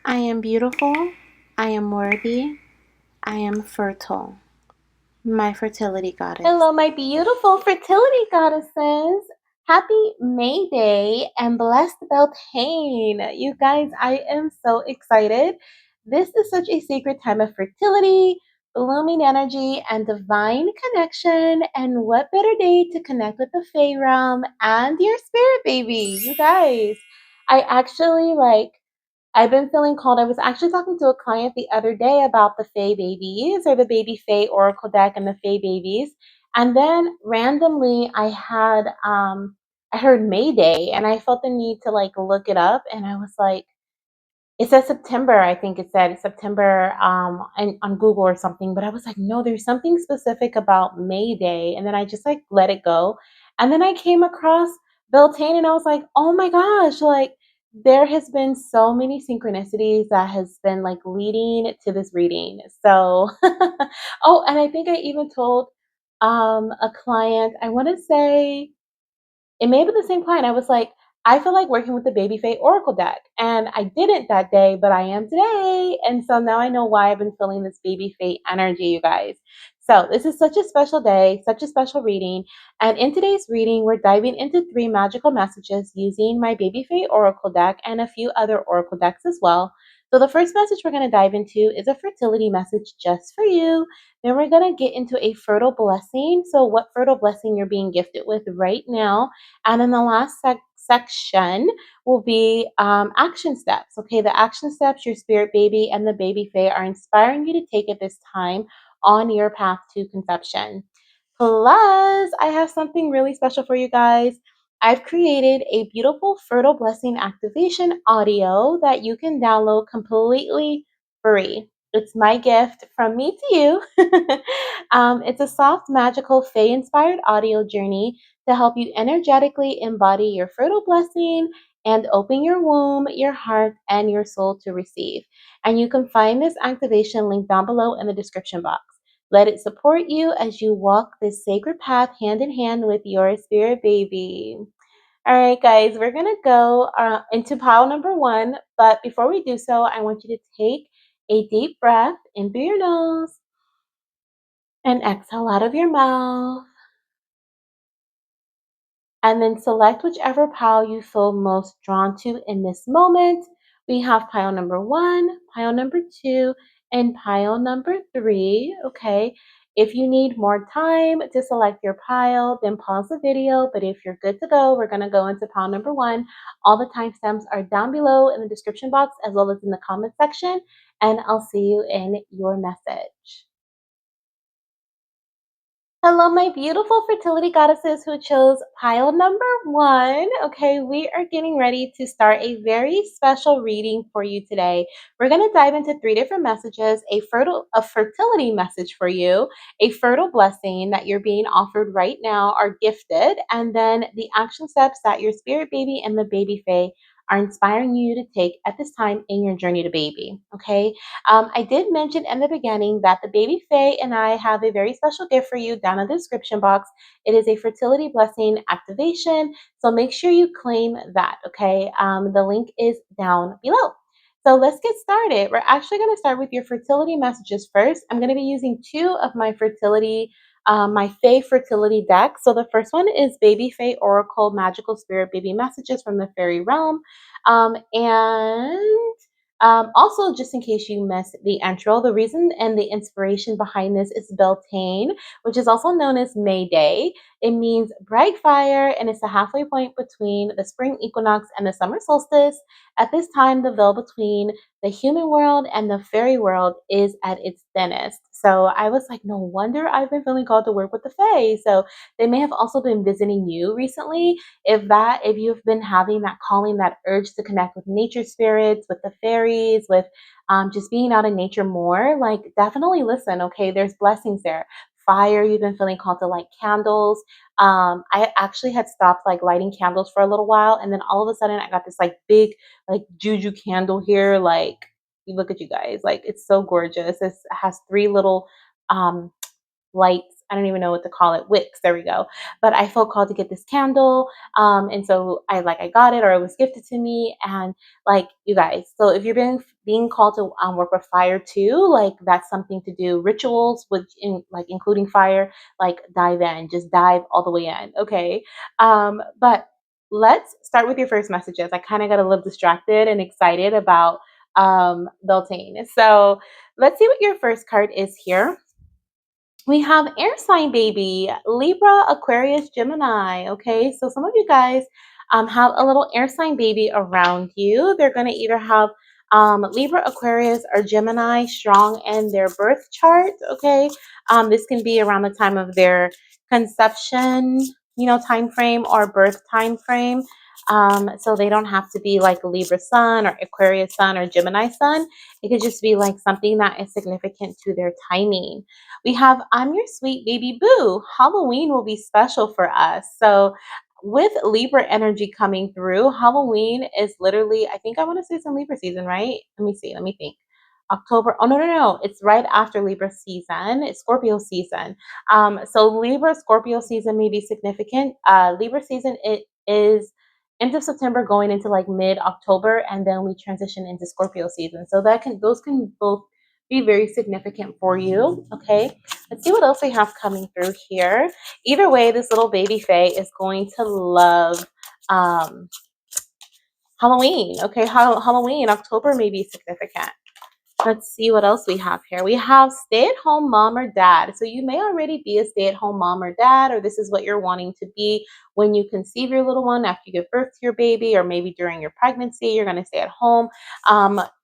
I am beautiful. I am worthy. I am fertile. My fertility goddess. Hello, my beautiful fertility goddesses. Happy May Day and blessed Beltane. You guys, I am so excited. This is such a sacred time of fertility, blooming energy, and divine connection. And what better day to connect with the Fae realm and your spirit baby? You guys, I actually I've been feeling called. I was actually talking to a client the other day about the Fae babies or the Baby Fae Oracle deck and the Fae babies. And then randomly I heard Mayday and I felt the need to look it up and I was like, it says September, I think it said September on Google or something, but I was like, no, there's something specific about May Day. And then I just let it go. And then I came across Beltane and I was like, oh my gosh, there has been so many synchronicities that has been leading to this reading. So, oh, and I think I even told a client, I want to say it may be the same client. I was like, I feel like working with the Baby Fae Oracle deck. And I didn't that day, but I am today. And so now I know why I've been feeling this Baby Fae energy, you guys. So this is such a special day, such a special reading. And in today's reading, we're diving into 3 magical messages using my Baby Fae Oracle deck and a few other Oracle decks as well. So the first message we're going to dive into is a fertility message just for you. Then we're going to get into a fertile blessing. So what fertile blessing you're being gifted with right now, and then the last section will be action steps. Okay, the action steps your spirit baby and the baby fae are inspiring you to take at this time on your path to conception. Plus, I have something really special for you guys. I've created a beautiful fertile blessing activation audio that you can download completely free. It's my gift from me to you. It's a soft, magical, fae inspired audio journey to help you energetically embody your fertile blessing and open your womb, your heart, and your soul to receive. And you can find this activation link down below in the description box. Let it support you as you walk this sacred path hand in hand with your spirit baby. All right, guys, we're going to go into pile number 1. But before we do so, I want you to take a deep breath in through your nose and exhale out of your mouth. And then select whichever pile you feel most drawn to in this moment. We have pile number 1, pile number 2, and pile number 3. Okay. If you need more time to select your pile, then pause the video. But if you're good to go, we're going to go into pile number 1. All the timestamps are down below in the description box as well as in the comment section. And I'll see you in your message. Hello, my beautiful fertility goddesses who chose pile number 1. Okay, we are getting ready to start a very special reading for you today. We're going to dive into 3 different messages, a fertility message for you, a fertile blessing that you're being offered right now are gifted, and then the action steps that your spirit baby and the baby fae are inspiring you to take at this time in your journey to baby. Okay, I did mention in the beginning that the Baby Fae and I have a very special gift for you down in the description box. It is a fertility blessing activation, so make sure you claim that, okay? The link is down below. So let's get started. We're actually going to start with your fertility messages first. I'm going to be using 2 of my my Fae fertility deck. So the first one is Baby Fae Oracle Magical Spirit Baby Messages from the Fairy Realm. And also, just in case you missed the intro, the reason and the inspiration behind this is Beltane, which is also known as May Day. It means bright fire, and it's the halfway point between the spring equinox and the summer solstice. At this time, the veil between the human world and the fairy world is at its thinnest. So I was like, no wonder I've been feeling called to work with the Fae. So they may have also been visiting you recently. If you've been having that calling, that urge to connect with nature spirits, with the fairies, with just being out in nature more, definitely listen. Okay, there's blessings there. Fire, you've been feeling called to light candles. I actually had stopped lighting candles for a little while, and then all of a sudden I got this big juju candle here. You look at you guys, it's so gorgeous. It has 3 little um lights I don't even know what to call it, wicks, there we go. But I felt called to get this candle. And so I got it, or it was gifted to me. And like, you guys, so if you're being called to work with fire too, like that's something to do, rituals, which like including fire, like dive in, just dive all the way in. Okay. But let's start with your first messages. I kind of got a little distracted and excited about Beltane. So let's see what your first card is here. We have air sign baby, Libra, Aquarius, Gemini. Okay, so some of you guys have a little air sign baby around you. They're going to either have Libra, Aquarius, or Gemini strong in their birth chart. Okay, this can be around the time of their conception, time frame, or birth time frame. So they don't have to be like a Libra sun or Aquarius sun or Gemini sun. It could just be like something that is significant to their timing. We have I'm Your Sweet Baby Boo. Halloween will be special for us. So with Libra energy coming through, Halloween is literally, I think I want to say it's in Libra season, right? Let me see. Let me think. October. Oh, no, no, no. It's right after Libra season. It's Scorpio season. So Libra Scorpio season may be significant. Libra season, it is end of September going into like mid October, and then we transition into Scorpio season. So those can both be very significant for you. Okay, let's see what else we have coming through here. Either way, this little baby Fae is going to love Halloween. Okay, Halloween, October may be significant. Let's see what else we have here. We have stay-at-home mom or dad. So you may already be a stay-at-home mom or dad, or this is what you're wanting to be when you conceive your little one after you give birth to your baby, or maybe during your pregnancy, you're going to stay at home.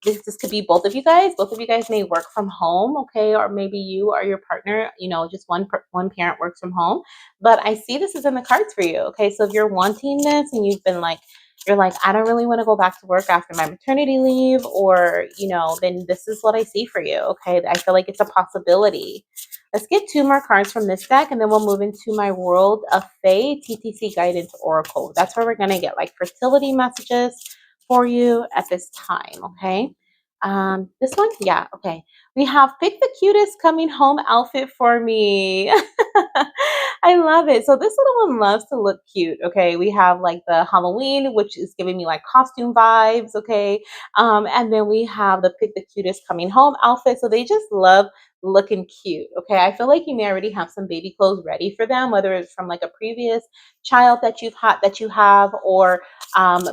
This could be both of you guys. Both of you guys may work from home, okay? Or maybe you or your partner, just one parent works from home. But I see this is in the cards for you, okay? So if you're wanting this and you're like, I don't really want to go back to work after my maternity leave, or, then this is what I see for you. Okay. I feel like it's a possibility. Let's get two more cards from this deck, and then we'll move into my World of Fae TTC Guidance Oracle. That's where we're going to get like fertility messages for you at this time. Okay. This one, yeah, okay. We have pick the cutest coming home outfit for me. I love it. So this little one loves to look cute. Okay, we have like the Halloween, which is giving me like costume vibes. Okay, and then we have the pick the cutest coming home outfit. So they just love looking cute. Okay, I feel like you may already have some baby clothes ready for them, whether it's from like a previous child that you have, or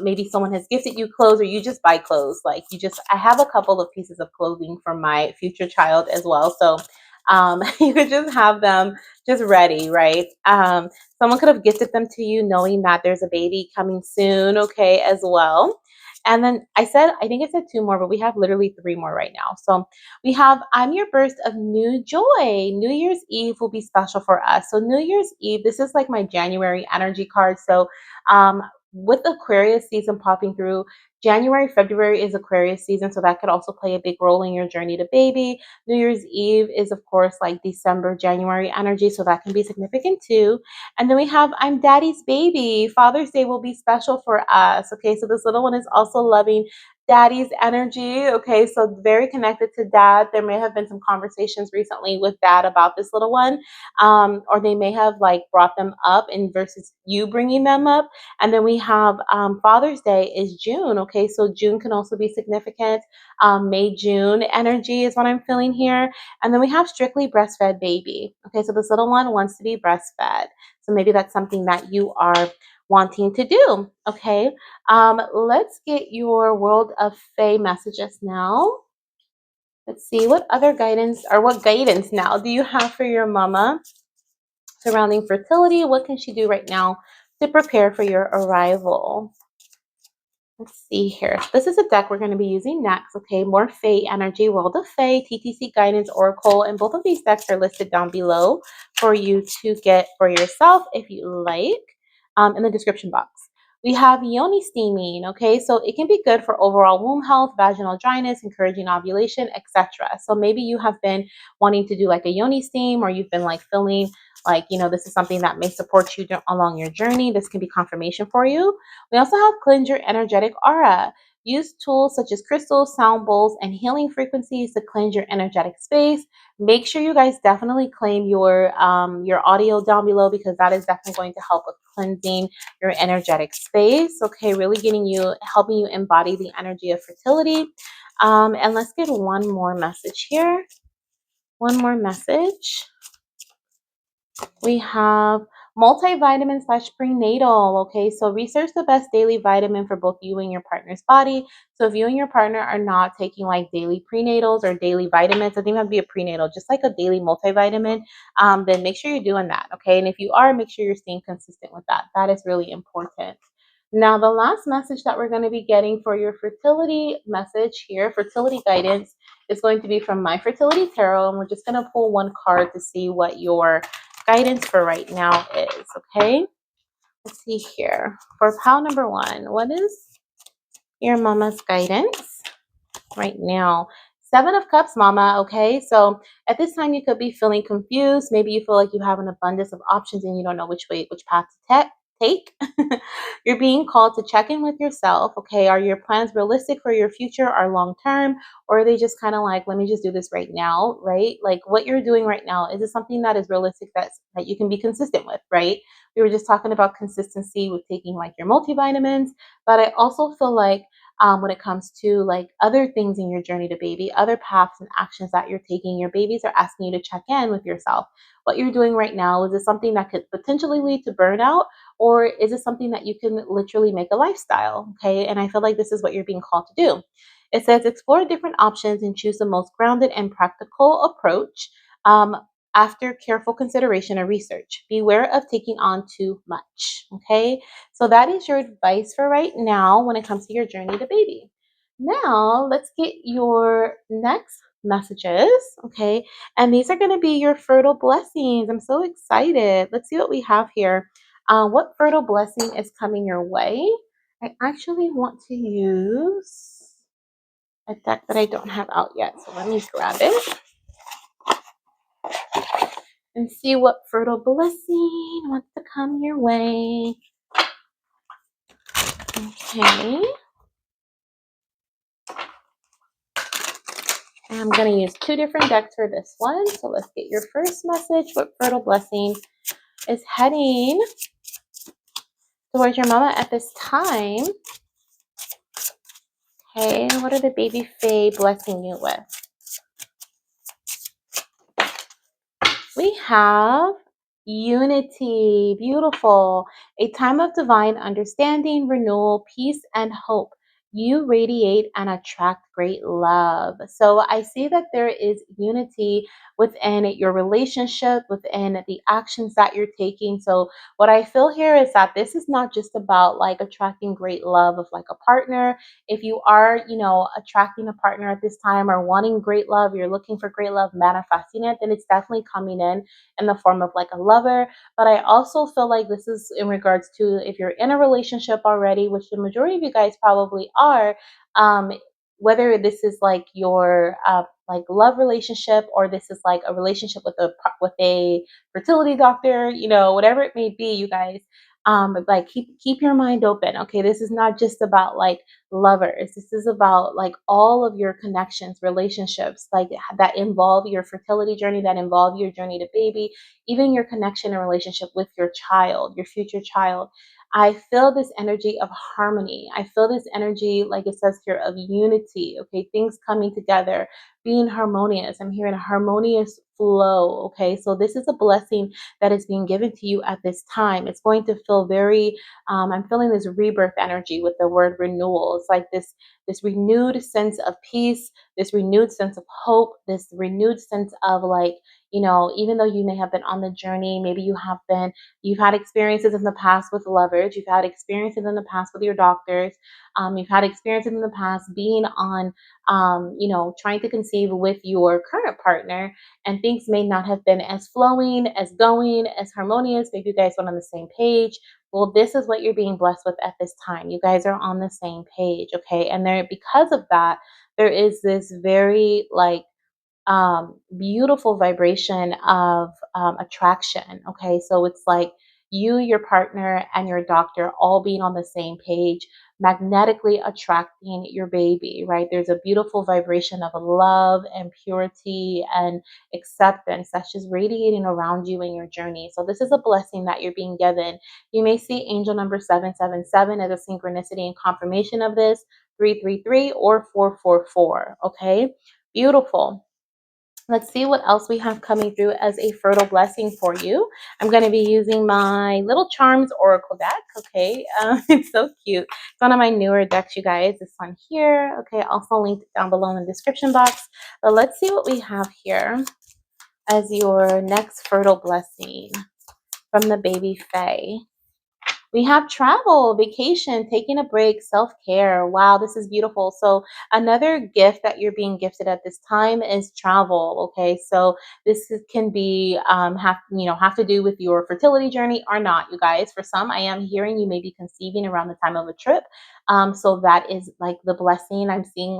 maybe someone has gifted you clothes, or you just buy clothes. Like I have a couple of pieces of clothing for my future child as well. So you could just have them just ready, right? Someone could have gifted them to you knowing that there's a baby coming soon, okay, as well. And then I think I said two more, but we have literally three more right now. So we have I'm Your Burst of New Joy. New Year's Eve will be special for us. So New Year's Eve, this is like my January energy card. So with Aquarius season popping through, January, February is Aquarius season. So that could also play a big role in your journey to baby. New Year's Eve is, of course, like December, January energy. So that can be significant too. And then we have I'm Daddy's Baby. Father's Day will be special for us. Okay, so this little one is also loving daddy's energy. Okay, so very connected to dad. There may have been some conversations recently with dad about this little one, or they may have like brought them up in versus you bringing them up. And then we have Father's Day is June. Okay, so June can also be significant. May, June energy is what I'm feeling here. And then we have strictly breastfed baby. Okay, so this little one wants to be breastfed. So maybe that's something that you are wanting to do. Okay, let's get your World of Fae messages now. Let's see what other guidance, or what guidance now do you have for your mama surrounding fertility? What can she do right now to prepare for your arrival? Let's see here. This is a deck we're going to be using next. Okay, more Fae energy, World of Fae, TTC Guidance Oracle, and both of these decks are listed down below for you to get for yourself if you like, in the description box. We have yoni steaming. Okay, so it can be good for overall womb health, vaginal dryness, encouraging ovulation, etc. So maybe you have been wanting to do like a yoni steam, or you've been like feeling like, this is something that may support you along your journey. This can be confirmation for you. We also have cleanse your energetic aura. Use tools such as crystals, sound bowls, and healing frequencies to cleanse your energetic space. Make sure you guys definitely claim your audio down below, because that is definitely going to help with cleansing your energetic space. Okay, really helping you embody the energy of fertility. And let's get one more message here. One more message. We have multivitamin slash prenatal. Okay, so research the best daily vitamin for both you and your partner's body. So if you and your partner are not taking like daily prenatals or daily vitamins, I think have to be a prenatal, just like a daily multivitamin, then make sure you're doing that. Okay, and if you are, make sure you're staying consistent with that. That is really important. Now, the last message that we're going to be getting for your fertility message here, fertility guidance, is going to be from My Fertility Tarot. And we're just going to pull one card to see what your guidance for right now is. Okay, let's see here. For pile number one, what is your mama's guidance right now? Seven of Cups, mama. Okay, so at this time you could be feeling confused. Maybe you feel like you have an abundance of options and you don't know which path to take. You're being called to check in with yourself. Okay, are your plans realistic for your future or long term, or are they just kind of like, let me just do this right now, right? Like what you're doing right now, is it something that is realistic that you can be consistent with, right? We were just talking about consistency with taking like your multivitamins, but I also feel like when it comes to like other things in your journey to baby, other paths and actions that you're taking, your babies are asking you to check in with yourself. What you're doing right now, is it something that could potentially lead to burnout, or is it something that you can literally make a lifestyle? Okay, and I feel like this is what you're being called to do. It says explore different options and choose the most grounded and practical approach. Um, After careful consideration and research, beware of taking on too much. Okay, so that is your advice for right now when it comes to your journey to baby. Now, let's get your next messages, okay? And these are going to be your fertile blessings. I'm so excited. Let's see what we have here. What fertile blessing is coming your way? I actually want to use a deck that I don't have out yet, so let me grab it and see what fertile blessing wants to come your way. Okay. I'm going to use two different decks for this one. So let's get your first message. What fertile blessing is heading towards your mama at this time? Okay, what are the baby fae blessing you with? We have unity. Beautiful. A time of divine understanding, renewal, peace, and hope. You radiate and attract great love. So I see that there is unity within your relationship, within the actions that you're taking. So what I feel here is that this is not just about like attracting great love of like a partner. If you are, attracting a partner at this time or wanting great love, you're looking for great love, manifesting it, then it's definitely coming in the form of like a lover. But I also feel like this is in regards to if you're in a relationship already, which the majority of you guys probably are, um, whether this is like your like love relationship, or this is like a relationship with a fertility doctor, whatever it may be, you guys, like keep your mind open. Okay, this is not just about like lovers. This is about like all of your connections, relationships, like that involve your fertility journey, that involve your journey to baby, even your connection and relationship with your child, your future child. I feel this energy of harmony. I feel this energy, like it says here, of unity. Okay, things coming together, being harmonious. I'm hearing a harmonious flow. Okay, so this is a blessing that is being given to you at this time. It's going to feel very I'm feeling this rebirth energy with the word renewal. It's like this renewed sense of peace, this renewed sense of hope, this renewed sense of like, even though you may have been on the journey, maybe you've had experiences in the past with lovers, you've had experiences in the past with your doctors, you've had experiences in the past being on, trying to conceive with your current partner, and things may not have been as flowing, as going, as harmonious. Maybe you guys went on the same page. Well, this is what you're being blessed with at this time. You guys are on the same page, okay? And because of that, there is this very like beautiful vibration of attraction. Okay, so it's like you, your partner, and your doctor all being on the same page, magnetically attracting your baby, right? There's a beautiful vibration of love and purity and acceptance that's just radiating around you in your journey. So this is a blessing that you're being given. You may see angel number 777 as a synchronicity and confirmation of this, 333 or 444. Okay, beautiful. Let's see what else we have coming through as a fertile blessing for you. I'm going to be using my Little Charms Oracle deck. Okay, it's so cute. It's one of my newer decks, you guys. This one here. Okay, also linked down below in the description box. But let's see what we have here as your next fertile blessing from the Baby Fae. We have travel, vacation, taking a break, self-care. Wow, this is beautiful. So another gift that you're being gifted at this time is travel. Okay, so can be have to do with your fertility journey or not, you guys. For some, I am hearing you may be conceiving around the time of a trip. So that is like the blessing. I'm seeing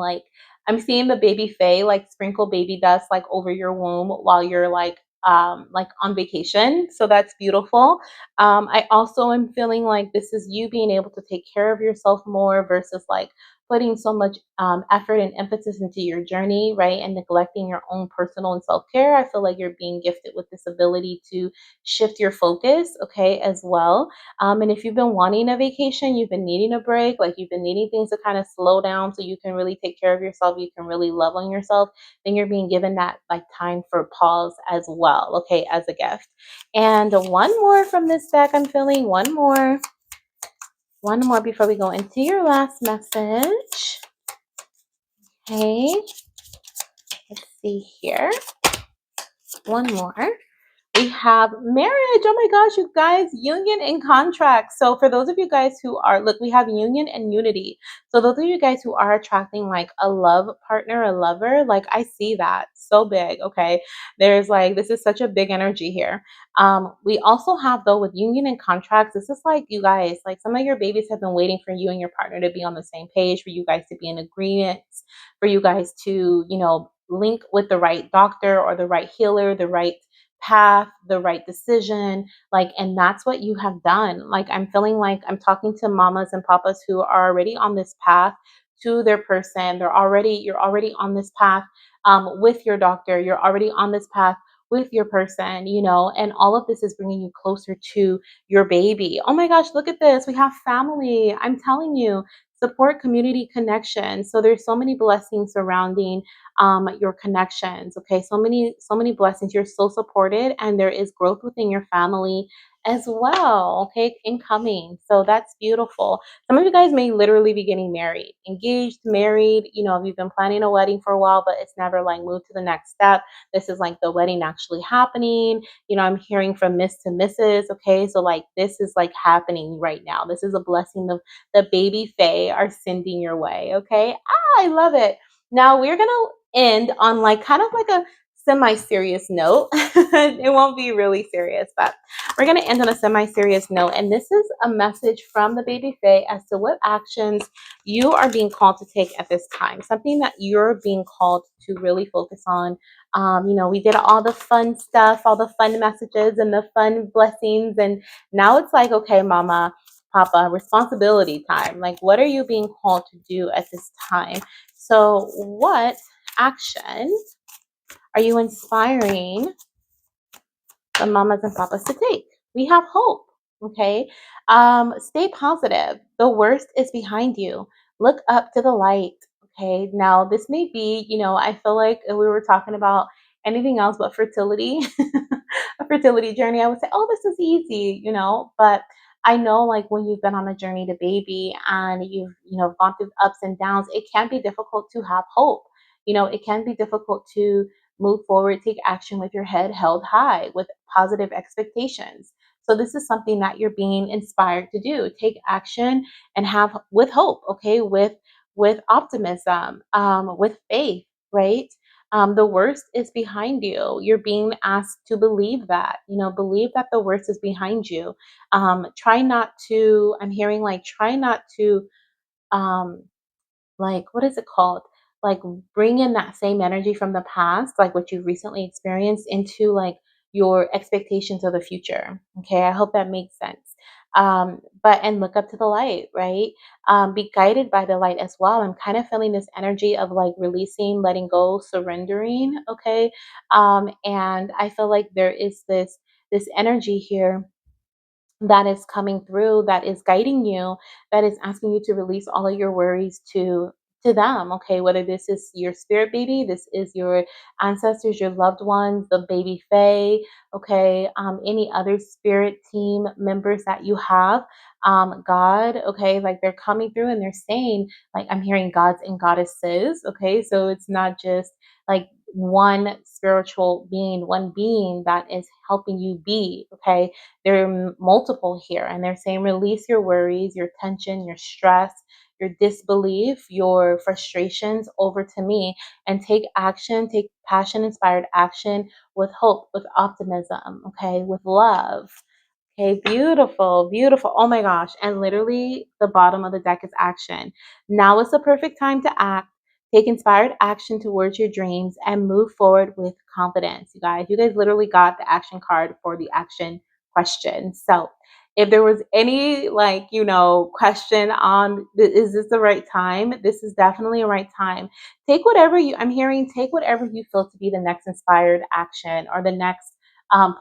the baby fae like sprinkle baby dust like over your womb while you're like on vacation. So that's beautiful. I also am feeling like this is you being able to take care of yourself more versus like putting so much effort and emphasis into your journey, right? And neglecting your own personal and self care. I feel like you're being gifted with this ability to shift your focus, okay, as well. And if you've been wanting a vacation, you've been needing a break, like you've been needing things to kind of slow down so you can really take care of yourself, you can really love on yourself, then you're being given that like time for pause as well, okay, as a gift. And one more from this deck, I'm feeling one more. One more before we go into your last message. Okay, let's see here. One more. We have marriage. Oh my gosh, you guys, union and contract. So for those of you guys who are, look, we have union and unity. So those of you guys who are attracting like a love partner, a lover, like I see that so big. Okay. There's like, this is such a big energy here. We also have though with union and contracts, this is like you guys, like some of your babies have been waiting for you and your partner to be on the same page, for you guys to be in agreement, for you guys to, link with the right doctor or the right healer, the right path, the right decision, like, and that's what you have done. Like, I'm feeling like I'm talking to mamas and papas who are already on this path to their person. You're already on this path with your doctor. You're already on this path with your person, and all of this is bringing you closer to your baby. Oh my gosh, look at this. We have family. I'm telling you, support, community, connection. So there's so many blessings surrounding your connections. Okay, so many blessings. You're so supported, and there is growth within your family as well. Okay, incoming. So that's beautiful. Some of you guys may literally be getting married, engaged, married. If you've been planning a wedding for a while, but it's never like moved to the next step. This is like the wedding actually happening. I'm hearing from Miss to Mrs. Okay, so like this is like happening right now. This is a blessing of the baby fae are sending your way. Okay, I love it. Now we're gonna end on like kind of like a semi-serious note. It won't be really serious, but we're gonna end on a semi-serious note. And this is a message from the baby fae as to what actions you are being called to take at this time. Something that you're being called to really focus on. We did all the fun stuff, all the fun messages and the fun blessings, and now it's like, okay, mama, papa, responsibility time. Like, what are you being called to do at this time? So, what action are you inspiring the mamas and papas to take? We have hope. Okay. Stay positive. The worst is behind you. Look up to the light. Okay. Now, this may be, I feel like if we were talking about anything else but fertility, a fertility journey, I would say, oh, this is easy, but I know like when you've been on a journey to baby and you've, gone through ups and downs, it can be difficult to have hope. It can be difficult to move forward, take action with your head held high, with positive expectations. So this is something that you're being inspired to do. Take action and have with hope, okay, with optimism, with faith, right? The worst is behind you. You're being asked to believe that, believe that the worst is behind you. Try not to, I'm hearing like, try not to, um, like, what is it called? Like, bring in that same energy from the past, like what you've recently experienced, into like your expectations of the future. Okay, I hope that makes sense. But and look up to the light, right? Be guided by the light as well. I'm kind of feeling this energy of like releasing, letting go, surrendering. Okay, and I feel like there is this energy here that is coming through, that is guiding you, that is asking you to release all of your worries to them. Okay, whether this is your spirit baby, this is your ancestors, your loved ones, the baby fae. Okay, any other spirit team members that you have, God. Okay, like they're coming through and they're saying, like, I'm hearing gods and goddesses. Okay, so it's not just like one spiritual being, one being that is helping you be. Okay, there are multiple here, and they're saying release your worries, your tension, your stress, your disbelief, your frustrations over to me and take action, take passion inspired action with hope, with optimism, okay, with love. Okay, beautiful, beautiful. Oh my gosh. And literally, the bottom of the deck is action. Now is the perfect time to act. Take inspired action towards your dreams and move forward with confidence. You guys literally got the action card for the action question. So, if there was any like, question on is this the right time? This is definitely a right time. Take whatever I'm hearing, take whatever you feel to be the next inspired action or the next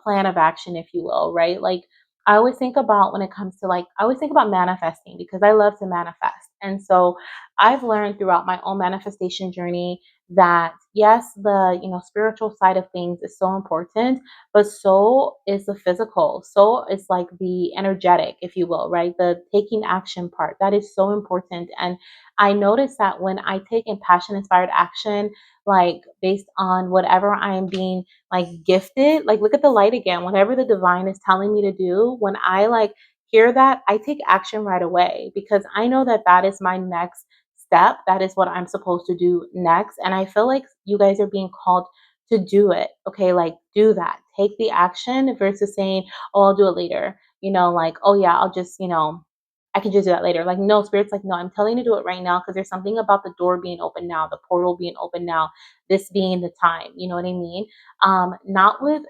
plan of action, if you will, right? Like, I always think about when it comes to like, I always think about manifesting because I love to manifest. And so I've learned throughout my own manifestation journey that yes, the spiritual side of things is so important, but so is the physical. So it's like the energetic, if you will, right? The taking action part. That is so important. And I notice that when I take in passion inspired action, like based on whatever I am being like gifted, like look at the light again, whatever the divine is telling me to do, when I like hear that, I take action right away because I know that that is my next step. That is what I'm supposed to do next. And I feel like you guys are being called to do it. Okay, like do that. Take the action versus saying, oh, I'll do it later. Like, oh yeah, I'll just, I can just do that later. Like, no, spirit's like, no, I'm telling you to do it right now because there's something about the door being open now, the portal being open now, this being the time. You know what I mean? Not with,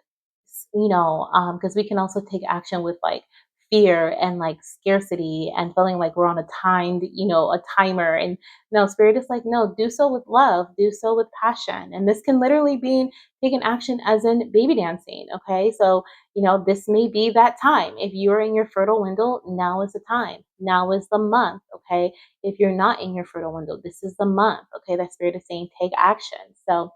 because we can also take action with like fear and like scarcity and feeling like we're on a timed, a timer. And no, spirit is like, no, do so with love, do so with passion. And this can literally be taking action as in baby dancing. Okay. So, this may be that time. If you're in your fertile window, now is the time. Now is the month. Okay. If you're not in your fertile window, this is the month. Okay. That spirit is saying take action. So,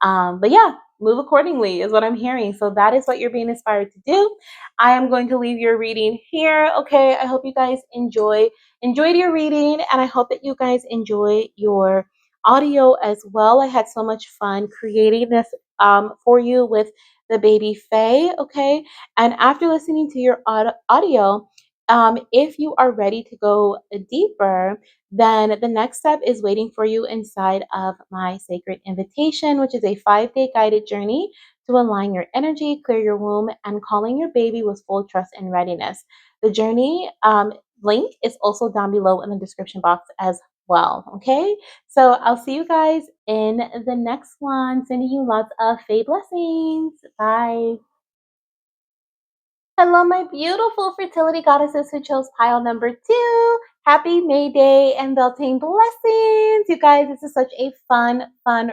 but yeah, move accordingly is what I'm hearing. So that is what you're being inspired to do. I am going to leave your reading here. Okay. I hope you guys enjoyed your reading, and I hope that you guys enjoy your audio as well. I had so much fun creating this for you with the baby Fae. Okay. And after listening to your audio, if you are ready to go deeper, then the next step is waiting for you inside of my sacred invitation, which is a 5-day guided journey to align your energy, clear your womb, and calling your baby with full trust and readiness. The journey link is also down below in the description box as well. Okay, so I'll see you guys in the next one. Sending you lots of Fae blessings. Bye. Hello, my beautiful fertility goddesses who chose pile number 2. Happy May Day and Beltane blessings. You guys, this is such a fun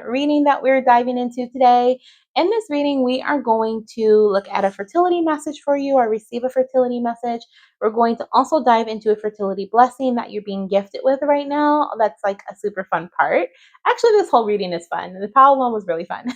reading that we're diving into today. In this reading, we are going to look at a fertility message for you or receive a fertility message. We're going to also dive into a fertility blessing that you're being gifted with right now. That's like a super fun part. Actually, this whole reading is fun. The pile one was really fun.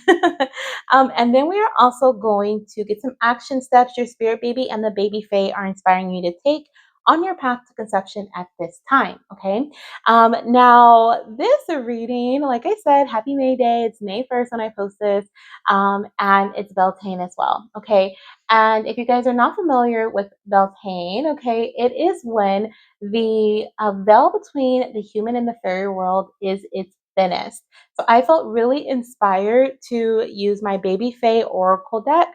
And then we are also going to get some action steps your spirit baby and the baby Fae are inspiring you to take on your path to conception at this time. Okay. Now, this reading, like I said, happy May Day. It's May 1st when I post this, and it's Beltane as well. Okay. And if you guys are not familiar with Beltane, okay, it is when the veil between the human and the fairy world is its thinnest. So I felt really inspired to use my Baby Fae Oracle decks,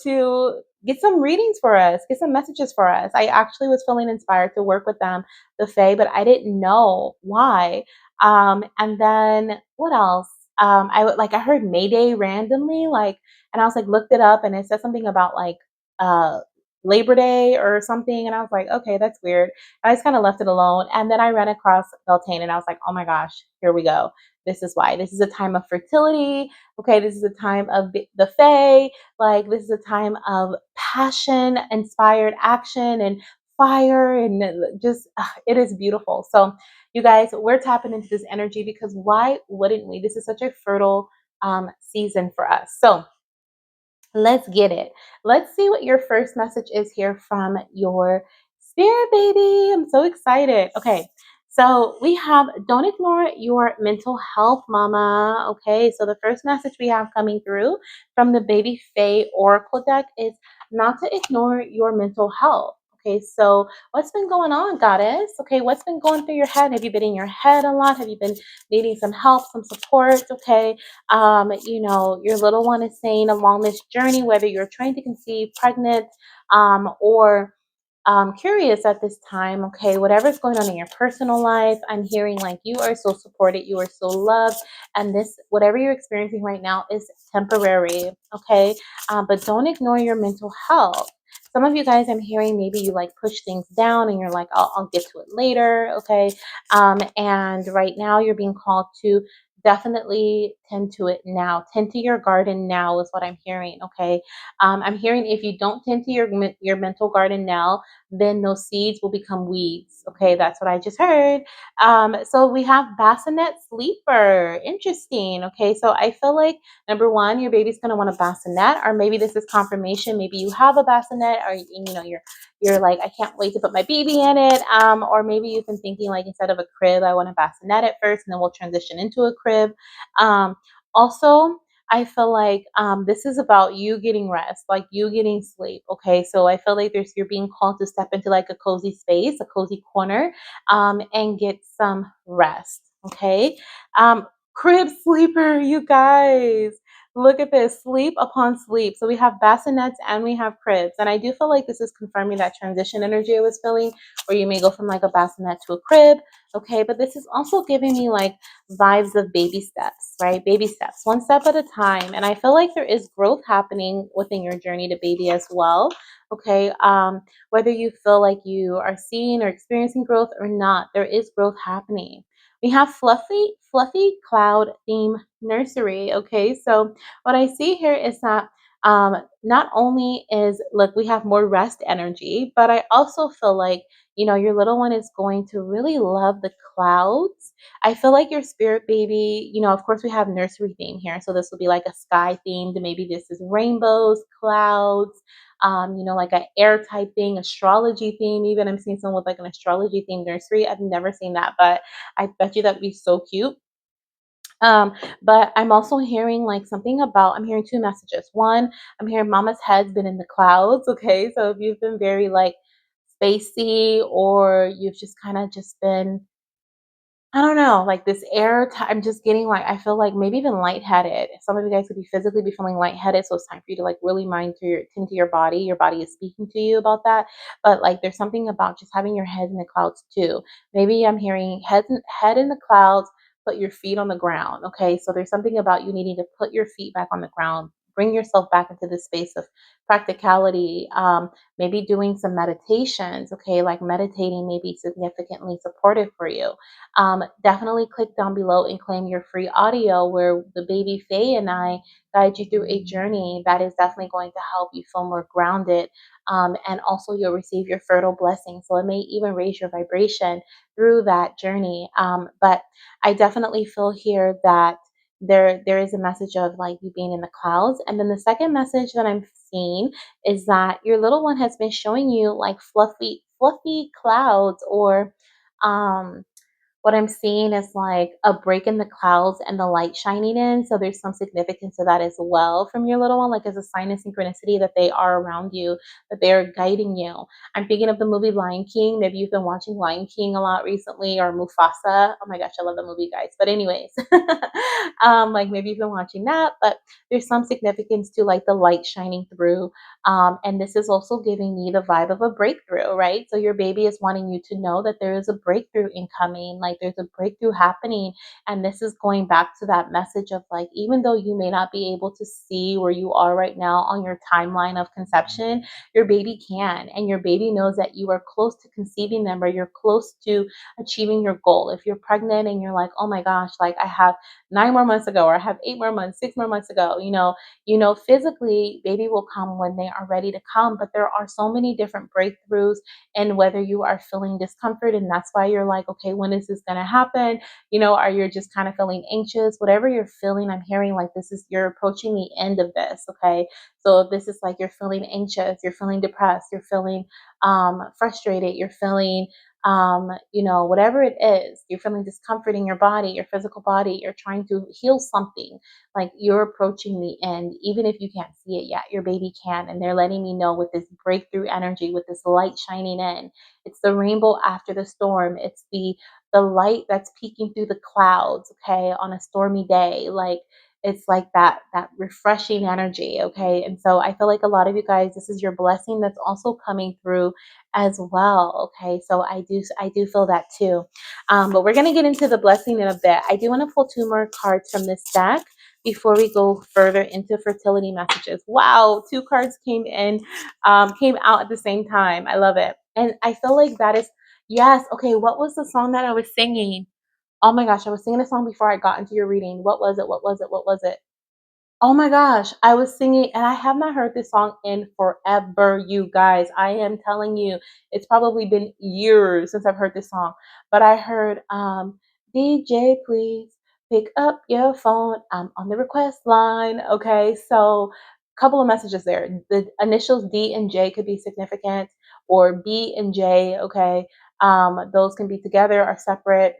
to get some readings for us, get some messages for us. I actually was feeling inspired to work with them, the Fae, but I didn't know why. And then what else? I heard Mayday randomly, like, and I was like, looked it up, and it said something about like uh Labor Day or something, and I was like, okay, that's weird. I just kind of left it alone, and then I ran across Beltane, and I was like, oh my gosh, here we go. This is why. This is a time of fertility. Okay, this is a time of the Fae. Like, this is a time of passion, inspired action, and fire, and just it is beautiful. So, you guys, we're tapping into this energy because why wouldn't we? This is such a fertile season for us. So, let's get it. Let's see what your first message is here from your spirit baby. I'm so excited. Okay. So we have don't ignore your mental health, mama. Okay. So the first message we have coming through from the Baby Fae Oracle deck is not to ignore your mental health. Okay. So what's been going on, goddess? Okay. What's been going through your head? Have you been in your head a lot? Have you been needing some help, some support? Okay. Your little one is saying along this journey, whether you're trying to conceive, pregnant, or curious at this time, okay, whatever's going on in your personal life, I'm hearing like you are so supported, you are so loved, and this, whatever you're experiencing right now, is temporary, okay? But don't ignore your mental health. Some of you guys, I'm hearing maybe you like push things down and you're like, I'll get to it later, okay? And right now you're being called to definitely tend to it now. Tend to your garden now is what I'm hearing, okay? I'm hearing if you don't tend to your mental garden now, then those seeds will become weeds. Okay, that's what I just heard. So we have bassinet sleeper. Interesting. Okay, so I feel like number one, your baby's gonna want a bassinet, or maybe this is confirmation. Maybe you have a bassinet, or you're like, I can't wait to put my baby in it. Or maybe you've been thinking like instead of a crib, I want a bassinet at first, and then we'll transition into a crib. Also, I feel like this is about you getting rest, like you getting sleep. Okay, so I feel like you're being called to step into like a cozy space, a cozy corner, and get some rest. Okay, crib sleeper, you guys. Look at this, sleep upon sleep. So we have bassinets and we have cribs, and I do feel like this is confirming that transition energy I was feeling, where you may go from like a bassinet to a crib. Okay, but this is also giving me like vibes of baby steps, right? Baby steps, one step at a time. And I feel like there is growth happening within your journey to baby as well. Okay. Whether you feel like you are seeing or experiencing growth or not, there is growth happening. We have fluffy cloud theme nursery. Okay. So what I see here is that not only is, look, we have more rest energy, but I also feel like, your little one is going to really love the clouds. I feel like your spirit baby, of course, we have nursery theme here. So this will be like a sky themed. Maybe this is rainbows, clouds, like an air type thing, astrology theme. Even I'm seeing someone with like an astrology themed nursery. I've never seen that, but I bet you that'd be so cute. But I'm also hearing like something about, I'm hearing two messages. One, I'm hearing mama's head's been in the clouds. Okay. So if you've been very like spacey, or you've just kind of just been, I don't know, like this air. I'm just getting like, I feel like maybe even lightheaded. Some of you guys could be physically be feeling lightheaded, so it's time for you to like really mind to tend to your body. Your body is speaking to you about that. But like, there's something about just having your head in the clouds too. Maybe I'm hearing head in the clouds, put your feet on the ground. Okay, so there's something about you needing to put your feet back on the ground. Bring yourself back into this space of practicality. Maybe doing some meditations. Okay, like meditating may be significantly supportive for you. Definitely click down below and claim your free audio where the baby Fae and I guide you through a journey that is definitely going to help you feel more grounded. And also, you'll receive your fertile blessing. So it may even raise your vibration through that journey. But I definitely feel here that there is a message of like you being in the clouds. And then the second message that I'm seeing is that your little one has been showing you like fluffy clouds, or um what I'm seeing is like a break in the clouds and the light shining in. So there's some significance to that as well from your little one, like as a sign of synchronicity that they are around you, that they are guiding you. I'm thinking of the movie Lion King. Maybe you've been watching Lion King a lot recently, or Mufasa. Oh my gosh, I love the movie, guys. But anyways, like maybe you've been watching that, but there's some significance to like the light shining through. And this is also giving me the vibe of a breakthrough, right? So your baby is wanting you to know that there is a breakthrough incoming. Like like there's a breakthrough happening. And this is going back to that message of like, even though you may not be able to see where you are right now on your timeline of conception, your baby can. And your baby knows that you are close to conceiving them, or you're close to achieving your goal. If you're pregnant and you're like, oh my gosh, like I have 9 more months ago, or I have 8 more months, 6 more months ago, physically baby will come when they are ready to come. But there are so many different breakthroughs, and whether you are feeling discomfort and that's why you're like, okay, when is this going to happen? Or you're just kind of feeling anxious, whatever you're feeling, I'm hearing like you're approaching the end of this. Okay. So if this is like you're feeling anxious, you're feeling depressed, you're feeling frustrated, you're feeling whatever it is, you're feeling discomfort in your body, your physical body, you're trying to heal something, like you're approaching the end. Even if you can't see it yet, your baby can. And they're letting me know with this breakthrough energy, with this light shining in. It's the rainbow after the storm. It's the light that's peeking through the clouds, okay, on a stormy day. Like it's like that refreshing energy, okay? And so I feel like a lot of you guys, this is your blessing that's also coming through as well, okay? So I do feel that too. But we're going to get into the blessing in a bit. I do want to pull two more cards from this deck before we go further into fertility messages. Wow, two cards came out at the same time. I love it. And I feel like that is, yes, okay, what was the song that I was singing? Oh my gosh, I was singing a song before I got into your reading. What was it? What was it? What was it? Oh my gosh, I was singing, and I have not heard this song in forever, you guys. I am telling you, it's probably been years since I've heard this song. But I heard, DJ, please pick up your phone. I'm on the request line. Okay, so a couple of messages there. The initials D and J could be significant, or B and J. Okay, those can be together or separate.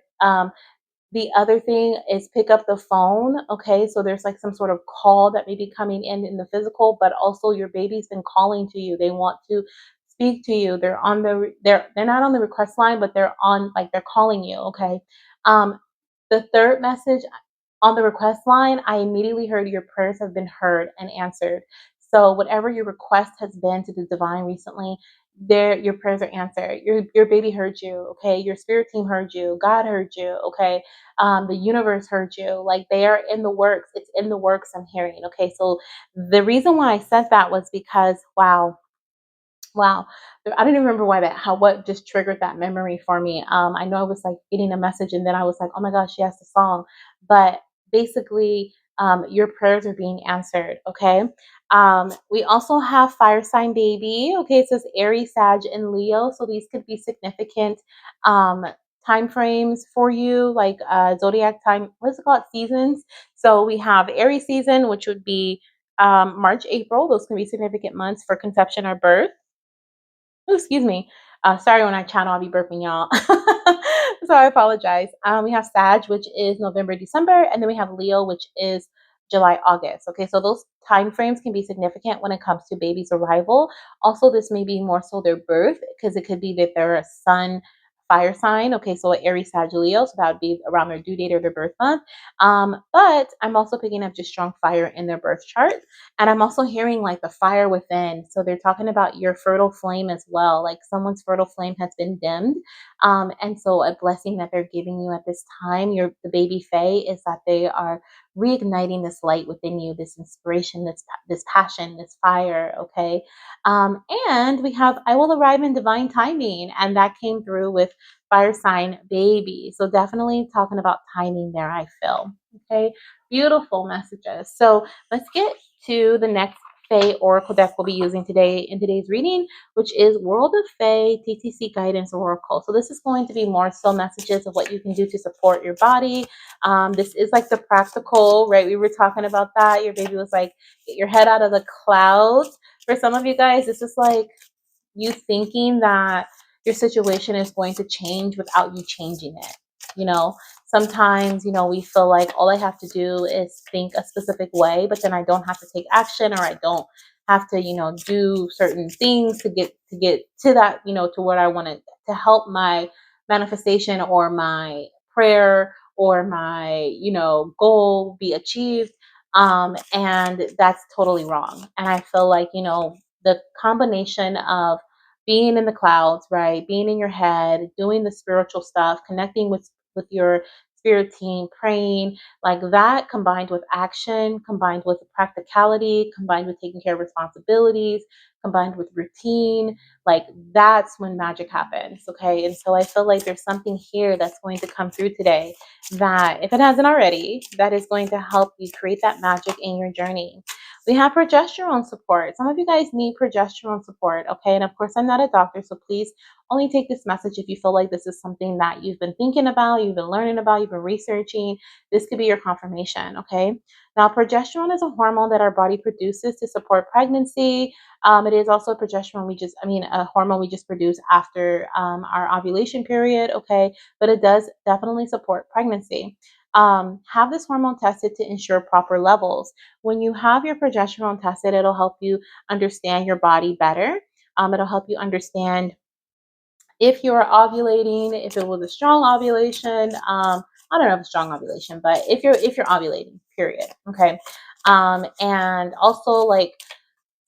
The other thing is pick up the phone. Okay, so there's like some sort of call that may be coming in the physical, but also your baby's been calling to you. They want to speak to you. They're not on the request line, but they're calling you. Okay. The third message on the request line, I immediately heard your prayers have been heard and answered. So whatever your request has been to the divine recently, your prayers are answered. Your baby heard you, okay? Your spirit team heard you. God heard you, okay? The universe heard you. Like they are in the works. It's in the works, I'm hearing. Okay. So the reason why I said that was because wow. I don't even remember what just triggered that memory for me. I know I was like getting a message and then I was like, oh my gosh, yes, the song. But basically, your prayers are being answered. Okay. We also have fire sign baby. Okay. It says Aries, Sag, and Leo. So these could be significant, time frames for you, like zodiac time. What's it called? Seasons. So we have Aries season, which would be March, April. Those can be significant months for conception or birth. Oh, excuse me. Sorry when I channel, I'll be burping y'all. So I apologize. We have Sag, which is November, December, and then we have Leo, which is July, August. Okay, so those time frames can be significant when it comes to baby's arrival. Also, this may be more so their birth, because it could be that they're a sun fire sign. Okay, so Aries, Sag, Leo, so that would be around their due date or their birth month. But I'm also picking up just strong fire in their birth chart. And I'm also hearing like the fire within. So they're talking about your fertile flame as well. Like someone's fertile flame has been dimmed. And so a blessing that they're giving you at this time, the baby Fae, is that they are reigniting this light within you, this inspiration, this passion, this fire. Okay. And we have I will arrive in divine timing. And that came through with fire sign baby. So definitely talking about timing there, I feel. Okay. Beautiful messages. So let's get to the next Fae Oracle deck we'll be using today in today's reading, which is World of Fae TTC Guidance Oracle. So this is going to be more so messages of what you can do to support your body. This is like the practical, right? We were talking about that. Your baby was like, get your head out of the clouds. For some of you guys, this is like you thinking that your situation is going to change without you changing it. You know, sometimes, we feel like all I have to do is think a specific way, but then I don't have to take action, or I don't have to, do certain things to get to that, to what I want to help my manifestation or my prayer or my, goal be achieved. And that's totally wrong. And I feel like, the combination of being in the clouds, right? Being in your head, doing the spiritual stuff, connecting with with your spirit team, praying, like that combined with action, combined with practicality, combined with taking care of responsibilities, combined with routine, like that's when magic happens. Okay. And so I feel like there's something here that's going to come through today that, if it hasn't already, that is going to help you create that magic in your journey. We have progesterone support. Some of you guys need progesterone support. Okay. And of course, I'm not a doctor, so please only take this message if you feel like this is something that you've been thinking about, you've been learning about, you've been researching. This could be your confirmation. Okay. Now, progesterone is a hormone that our body produces to support pregnancy. It is also a progesterone a hormone we just produce after our ovulation period. Okay. But it does definitely support pregnancy. Have this hormone tested to ensure proper levels. When you have your progesterone tested, it'll help you understand your body better. It'll help you understand if you're ovulating, if it was a strong ovulation. I don't know if it's strong ovulation, but if you're ovulating, period. Okay. And also, like,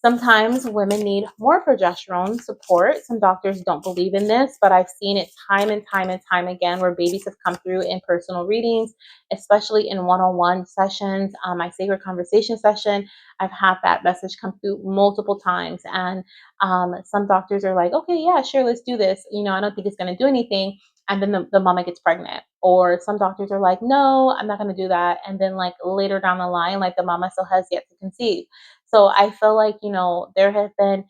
sometimes women need more progesterone support. Some doctors don't believe in this, but I've seen it time and time and time again where babies have come through in personal readings, especially in one-on-one sessions. My sacred conversation session, I've had that message come through multiple times. And some doctors are like, okay, yeah, sure, let's do this. I don't think it's going to do anything. And then the mama gets pregnant. Or some doctors are like, no, I'm not going to do that. And then, like, later down the line, like, the mama still has yet to conceive. So I feel like, there have been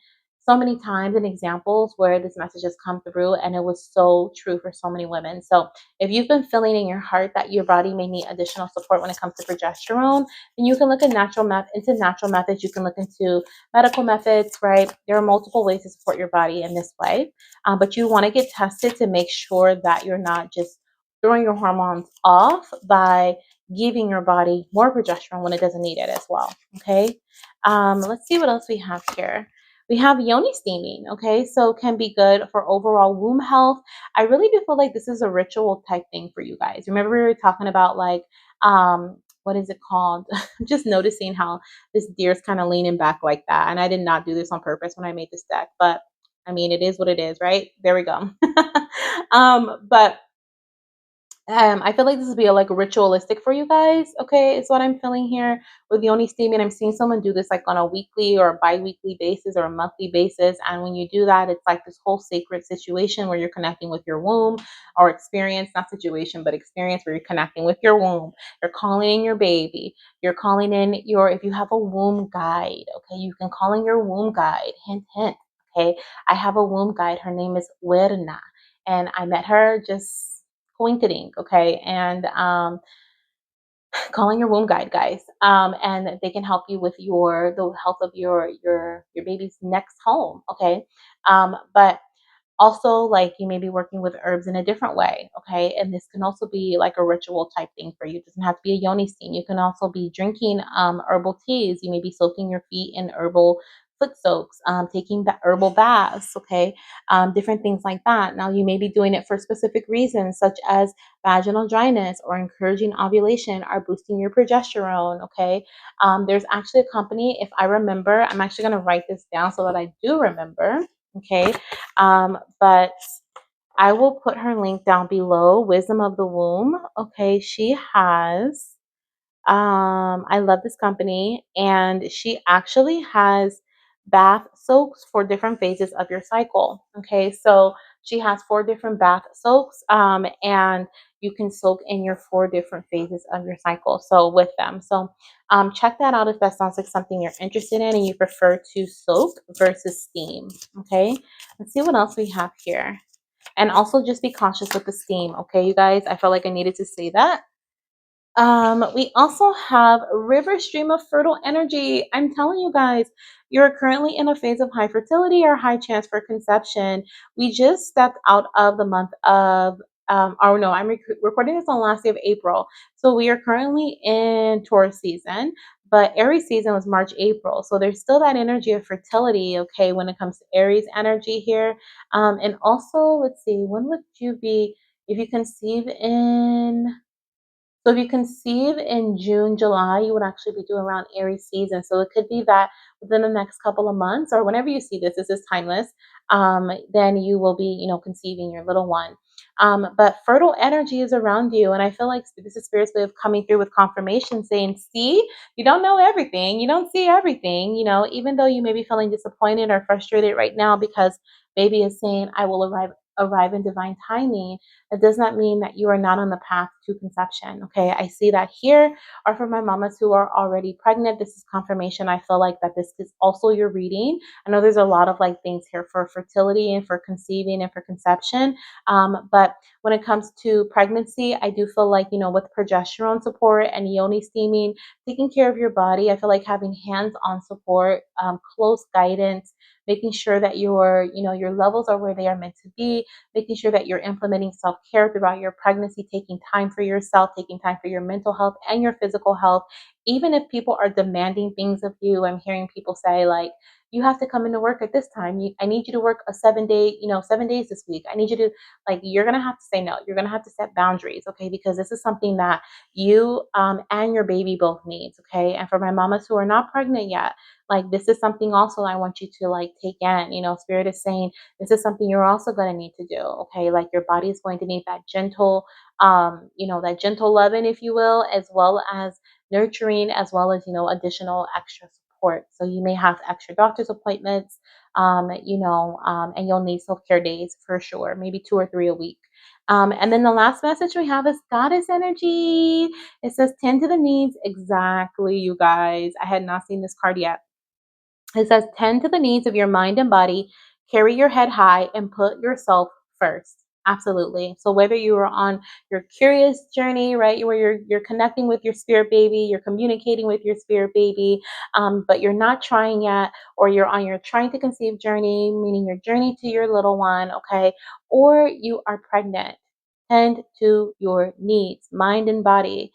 so many times and examples where this message has come through and it was so true for so many women. So if you've been feeling in your heart that your body may need additional support when it comes to progesterone, then you can look at into natural methods. You can look into medical methods, right? There are multiple ways to support your body in this way. But you want to get tested to make sure that you're not just throwing your hormones off by giving your body more progesterone when it doesn't need it as well. Okay. Let's see what else we have here. We have yoni steaming, okay? So can be good for overall womb health. I really do feel like this is a ritual type thing for you guys. Remember we were talking about, like, what is it called? Just noticing how this deer's kind of leaning back like that. And I did not do this on purpose when I made this deck, but I mean, it is what it is, right? There we go. But I feel like this would be like ritualistic for you guys. Okay, is what I'm feeling here with yoni steaming. I'm seeing someone do this like on a weekly or a bi-weekly basis or a monthly basis. And when you do that, it's like this whole sacred situation where you're connecting with your womb, or experience, not situation, but experience where you're connecting with your womb. You're calling in your baby. You're calling in if you have a womb guide, okay, you can call in your womb guide. Hint, hint. Okay, I have a womb guide. Her name is Werna, and I met her just coinciding, okay? And calling your womb guide, guys, and they can help you with the health of your baby's next home, okay? But also, like, you may be working with herbs in a different way, okay? And this can also be like a ritual type thing for you. It doesn't have to be a yoni steam. You can also be drinking herbal teas. You may be soaking your feet in herbal foot soaks, taking herbal baths, okay? Different things like that. Now, you may be doing it for specific reasons, such as vaginal dryness or encouraging ovulation or boosting your progesterone, okay? There's actually a company, if I remember, I'm actually going to write this down so that I do remember, okay? But I will put her link down below. Wisdom of the Womb. Okay, she has. I love this company, and she actually has bath soaks for different phases of your cycle. Okay, so she has 4 different bath soaks, and you can soak in your 4 different phases of your cycle. So with them, so check that out if that sounds like something you're interested in and you prefer to soak versus steam. Okay, let's see what else we have here. And also just be cautious with the steam, okay, you guys? I felt like I needed to say that. We also have river stream of fertile energy. I'm telling you guys, you're currently in a phase of high fertility or high chance for conception. We just stepped out of the month of, or no, I'm recording this on the last day of April. So we are currently in Taurus season, but Aries season was March, April. So there's still that energy of fertility, okay, when it comes to Aries energy here. And also, let's see, when would you be, if you conceive in So if you conceive in June, July, you would actually be due around Aries season. So it could be that within the next couple of months, or whenever you see this is timeless, then you will be, conceiving your little one. But fertile energy is around you. And I feel like this is Spirit's way of coming through with confirmation saying, see, you don't know everything. You don't see everything. Even though you may be feeling disappointed or frustrated right now because baby is saying, I will arrive in divine timing, it does not mean that you are not on the path to conception. Okay. I see that here are for my mamas who are already pregnant. This is confirmation. I feel like that this is also your reading. I know there's a lot of like things here for fertility and for conceiving and for conception. But when it comes to pregnancy, I do feel like, with progesterone support and yoni steaming, taking care of your body, I feel like having hands-on support, close guidance, making sure that your levels are where they are meant to be, making sure that you're implementing self-care throughout your pregnancy, taking time for yourself, taking time for your mental health and your physical health. Even if people are demanding things of you, I'm hearing people say like, you have to come into work at this time. I need you to work a 7 day, 7 days this week. I need you to, like, you're going to have to say no. You're going to have to set boundaries, okay? Because this is something that you and your baby both needs, okay? And for my mamas who are not pregnant yet, like, this is something also I want you to like take in. Spirit is saying this is something you're also going to need to do, okay? Like, your body is going to need that gentle, that gentle loving, if you will, as well as nurturing, as well as, additional extra support. So you may have extra doctor's appointments, and you'll need self-care days for sure, maybe 2 or 3 a week. And then the last message we have is goddess energy. It says tend to the needs. Exactly, you guys. I had not seen this card yet. It says, tend to the needs of your mind and body, carry your head high, and put yourself first. Absolutely. So whether you are on your curious journey, right, where you're connecting with your spirit baby, you're communicating with your spirit baby, but you're not trying yet, or you're on your trying to conceive journey, meaning your journey to your little one, okay, or you are pregnant, tend to your needs, mind and body.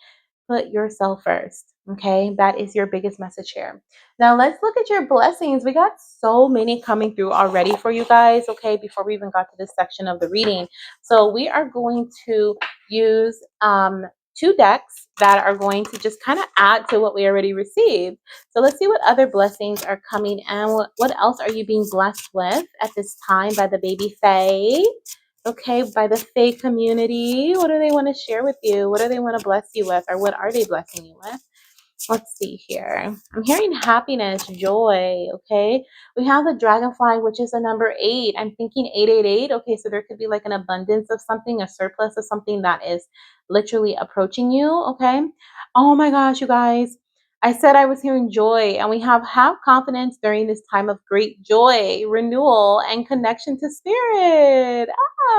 Put yourself first. Okay, that is your biggest message here. Now let's look at your blessings. We got so many coming through already for you guys, okay, before we even got to this section of the reading. So we are going to use 2 decks that are going to just kind of add to what we already received. So let's see what other blessings are coming and what else are you being blessed with at this time by the Baby Fae. Okay, by the Fae community. What do they want to share with you? What do they want to bless you with? Or what are they blessing you with? Let's see here. I'm hearing happiness, joy. Okay. We have the dragonfly, which is a number 8. I'm thinking 888. Okay. So there could be like an abundance of something, a surplus of something that is literally approaching you. Okay. Oh my gosh, you guys. I said I was hearing joy, and we have confidence during this time of great joy, renewal, and connection to spirit.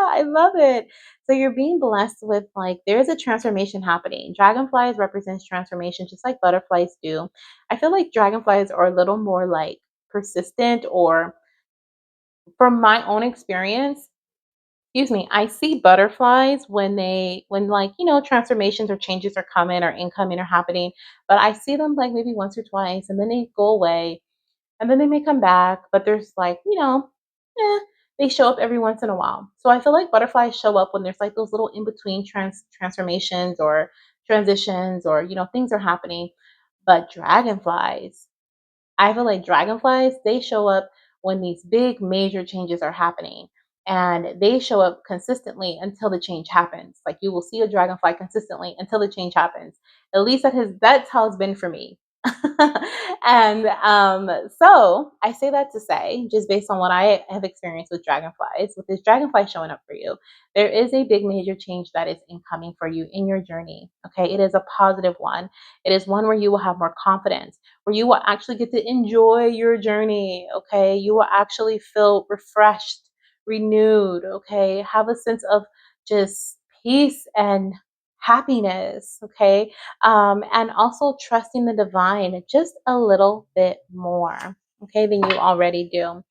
I love it. So you're being blessed with, like, there's a transformation happening. Dragonflies represents transformation just like butterflies do. I feel like dragonflies are a little more like persistent, or from my own experience, excuse me, I see butterflies when like, transformations or changes are coming or incoming or happening, but I see them like maybe once or twice and then they go away and then they may come back, but there's like, eh, they show up every once in a while. So I feel like butterflies show up when there's like those little in between transformations or transitions, or things are happening. But dragonflies, I feel like dragonflies, they show up when these big major changes are happening. And they show up consistently until the change happens. Like, you will see a dragonfly consistently until the change happens. At least that's how it's been for me. And so I say that to say, just based on what I have experienced with dragonflies, with this dragonfly showing up for you, there is a big major change that is incoming for you in your journey. Okay. It is a positive one. It is one where you will have more confidence, where you will actually get to enjoy your journey. Okay. You will actually feel refreshed, renewed. Okay. Have a sense of just peace and happiness. Okay. And also trusting the divine just a little bit more, okay, than you already do.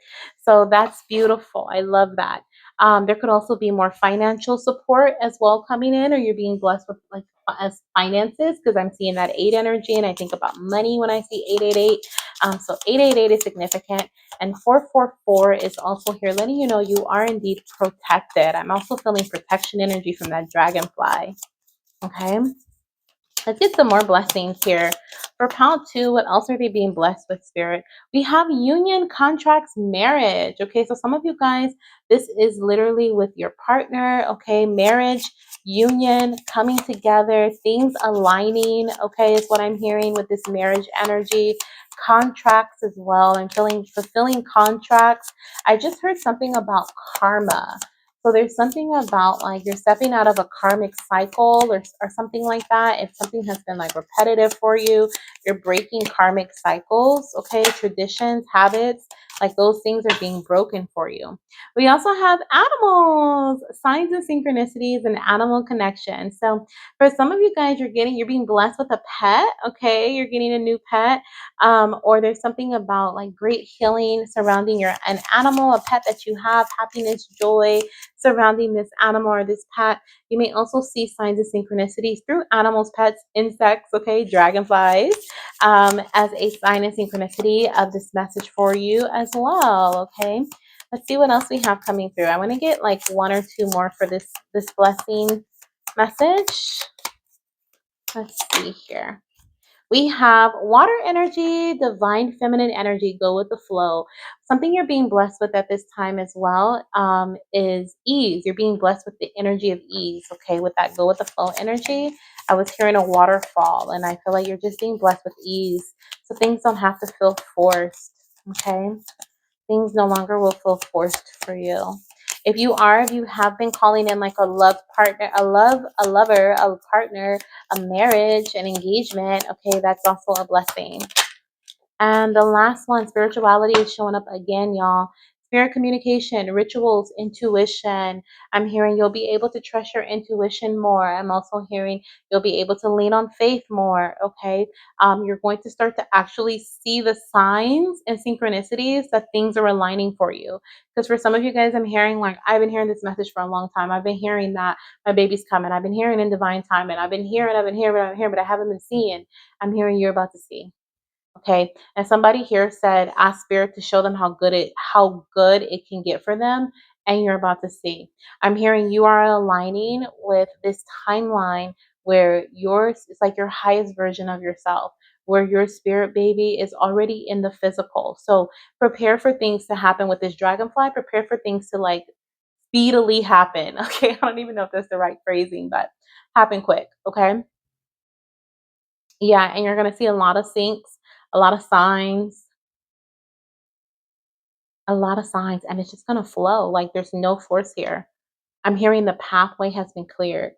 So that's beautiful. I love that. There could also be more financial support as well coming in, or you're being blessed with like as finances, because I'm seeing that 8 energy and I think about money when I see 888. So 888 is significant, and 444 is also here letting you know you are indeed protected. I'm also feeling protection energy from that dragonfly. Okay. Let's get some more blessings here. For pile 2, what else are they being blessed with, Spirit? We have union, contracts, marriage. Okay, so some of you guys, this is literally with your partner. Okay, marriage, union, coming together, things aligning. Okay, is what I'm hearing with this marriage energy. Contracts as well. I'm feeling fulfilling contracts. I just heard something about karma. So there's something about like you're stepping out of a karmic cycle or something like that. If something has been like repetitive for you, you're breaking karmic cycles, okay? Traditions, habits, like those things are being broken for you. We also have animals, signs and synchronicities and animal connection. So for some of you guys, you're being blessed with a pet, okay? You're getting a new pet. Or there's something about like great healing surrounding an animal, a pet that you have, happiness, joy surrounding this animal or this pet. You may also see signs of synchronicities through animals, pets, insects, okay, dragonflies, as a sign of synchronicity of this message for you as well, okay? Let's see what else we have coming through. I want to get like one or two more for this blessing message. Let's see here. We have water energy, divine feminine energy, go with the flow. Something you're being blessed with at this time as well is ease. You're being blessed with the energy of ease, okay? With that go with the flow energy, I was hearing a waterfall, and I feel like you're just being blessed with ease. So things don't have to feel forced, okay? Things no longer will feel forced for you. If you have been calling in like a love partner, a lover, a partner, a marriage, an engagement, okay, that's also a blessing. And the last one, spirituality is showing up again, y'all. Spirit communication, rituals, intuition. I'm hearing you'll be able to trust your intuition more. I'm also hearing you'll be able to lean on faith more. Okay. You're going to start to actually see the signs and synchronicities that things are aligning for you. Because for some of you guys, I'm hearing like, I've been hearing this message for a long time. I've been hearing that my baby's coming. I've been hearing in divine time. And I've been hearing, but I haven't been seeing. I'm hearing you're about to see. Okay. And somebody here said, ask spirit to show them how good it can get for them. And you're about to see. I'm hearing you are aligning with this timeline where yours is like your highest version of yourself, where your spirit baby is already in the physical. So prepare for things to happen with this dragonfly. Prepare for things to like speedily happen. Okay. I don't even know if that's the right phrasing, but happen quick. Okay. Yeah. And you're going to see a lot of syncs, a lot of signs, and it's just going to flow like there's no force here. I'm hearing the pathway has been cleared.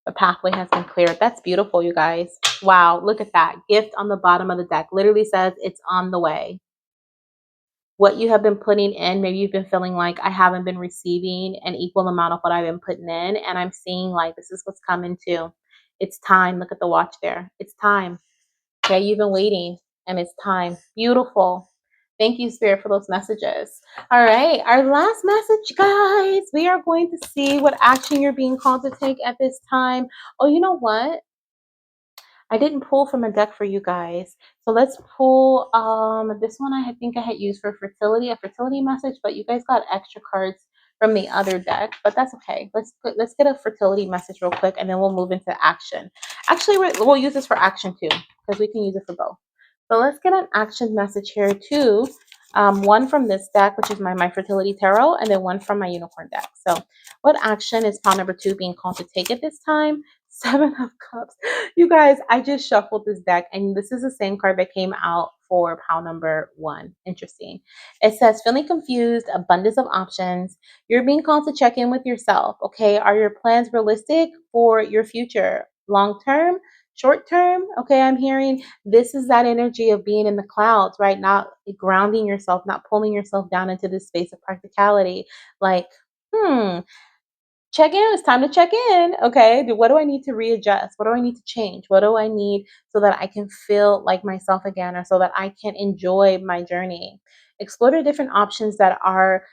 The pathway has been cleared. That's beautiful, you guys. Wow, look at that gift on the bottom of the deck. Literally says it's on the way. What you have been putting in, maybe you've been feeling like I haven't been receiving an equal amount of what I've been putting in, and I'm seeing like this is what's coming too. It's time. Look at the watch there. It's time. Okay, you've been waiting and it's time. Beautiful. Thank you, Spirit, for those messages. All right, our last message, guys. We are going to see what action you're being called to take at this time. Oh, you know what? I didn't pull from a deck for you guys. So let's pull this one I think I had used for fertility, a fertility message, but you guys got extra cards from the other deck, but that's okay. Let's get a fertility message real quick and then we'll move into action. Actually, we'll use this for action too because we can use it for both. So let's get an action message here too. One from this deck, which is my fertility tarot, and then one from my unicorn deck. So what action is pile number 2 being called to take at this time? 7 of Cups. You guys, I just shuffled this deck, and this is the same card that came out for pile number 1. Interesting. It says, feeling confused, abundance of options. You're being called to check in with yourself. Okay. Are your plans realistic for your future? Long term? Short term? Okay. I'm hearing this is that energy of being in the clouds, right? Not grounding yourself, not pulling yourself down into this space of practicality. Like, check in. It's time to check in. Okay. What do I need to readjust? What do I need to change? What do I need so that I can feel like myself again or so that I can enjoy my journey? Explore the different options that are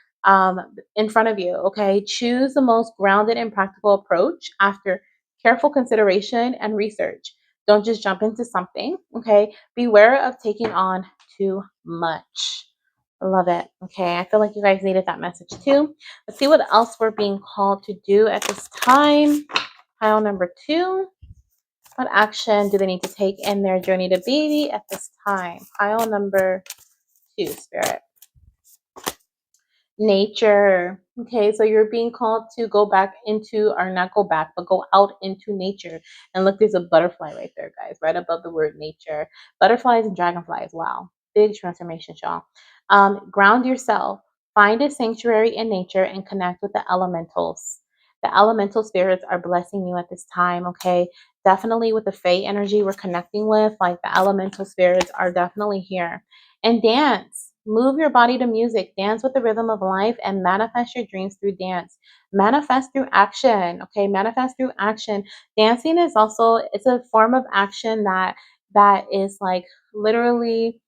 in front of you. Okay. Choose the most grounded and practical approach after careful consideration and research. Don't just jump into something. Okay. Beware of taking on too much. I love it. Okay. I feel like you guys needed that message too. Let's see what else we're being called to do at this time. Pile number 2. What action do they need to take in their journey to baby at this time? Pile number 2, Spirit. Nature. Okay, so you're being called to go back into, or not go back, but go out into nature. And look, there's a butterfly right there, guys, right above the word nature. Butterflies and dragonflies. Wow, big transformation, y'all. Ground yourself. Find a sanctuary in nature and connect with the elementals. The elemental spirits are blessing you at this time, okay? Definitely with the Fae energy we're connecting with, like the elemental spirits are definitely here. And dance. Move your body to music. Dance with the rhythm of life and manifest your dreams through dance. Manifest through action. Okay, manifest through action. Dancing is also, it's a form of action that is like literally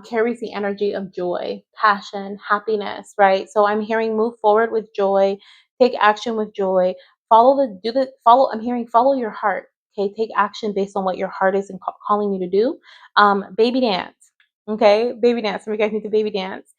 carries the energy of joy, passion, happiness, right? So I'm hearing move forward with joy, take action with joy, follow. I'm hearing follow your heart. Okay, take action based on what your heart is calling you to do. Baby dance. Okay, baby dance. Some of you guys need to baby dance.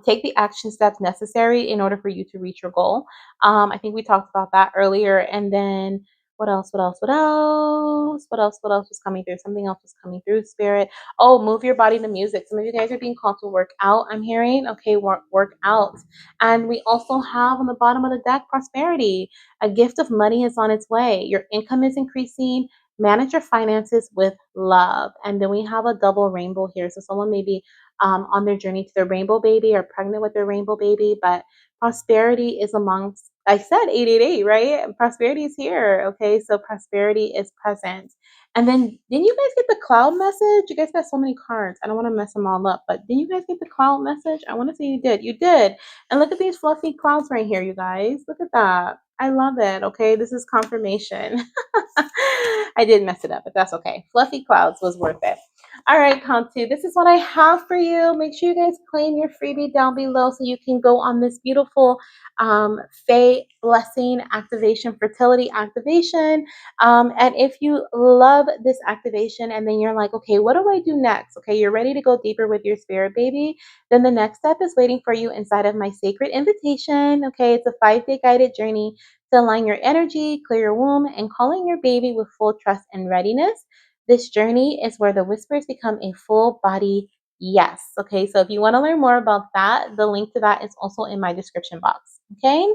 Take the action steps necessary in order for you to reach your goal. I think we talked about that earlier. And then what else? What else? What else? What else? What else was coming through? Something else was coming through, Spirit. Oh, move your body to music. Some of you guys are being called to work out. I'm hearing. Okay, work out. And we also have on the bottom of the deck prosperity. A gift of money is on its way. Your income is increasing. Manage your finances with love. And then we have a double rainbow here. So someone may be on their journey to their rainbow baby or pregnant with their rainbow baby, but prosperity is amongst, I said 888, right? Prosperity is here. Okay, so prosperity is present. And then didn't you guys get the cloud message? You guys got so many cards. I don't want to mess them all up, but didn't you guys get the cloud message? I want to say you did. You did. And look at these fluffy clouds right here, you guys. Look at that. I love it. Okay, this is confirmation. I did mess it up, but that's okay. Fluffy clouds was worth it. All right, Kantu, this is what I have for you. Make sure you guys claim your freebie down below so you can go on this beautiful Fae blessing activation, fertility activation. And if you love this activation and then you're like, okay, what do I do next? Okay, you're ready to go deeper with your spirit baby. Then the next step is waiting for you inside of my sacred invitation. Okay, it's a 5-day guided journey to align your energy, clear your womb, and calling your baby with full trust and readiness. This journey is where the whispers become a full body yes. Okay, so if you want to learn more about that, the link to that is also in my description box. Okay,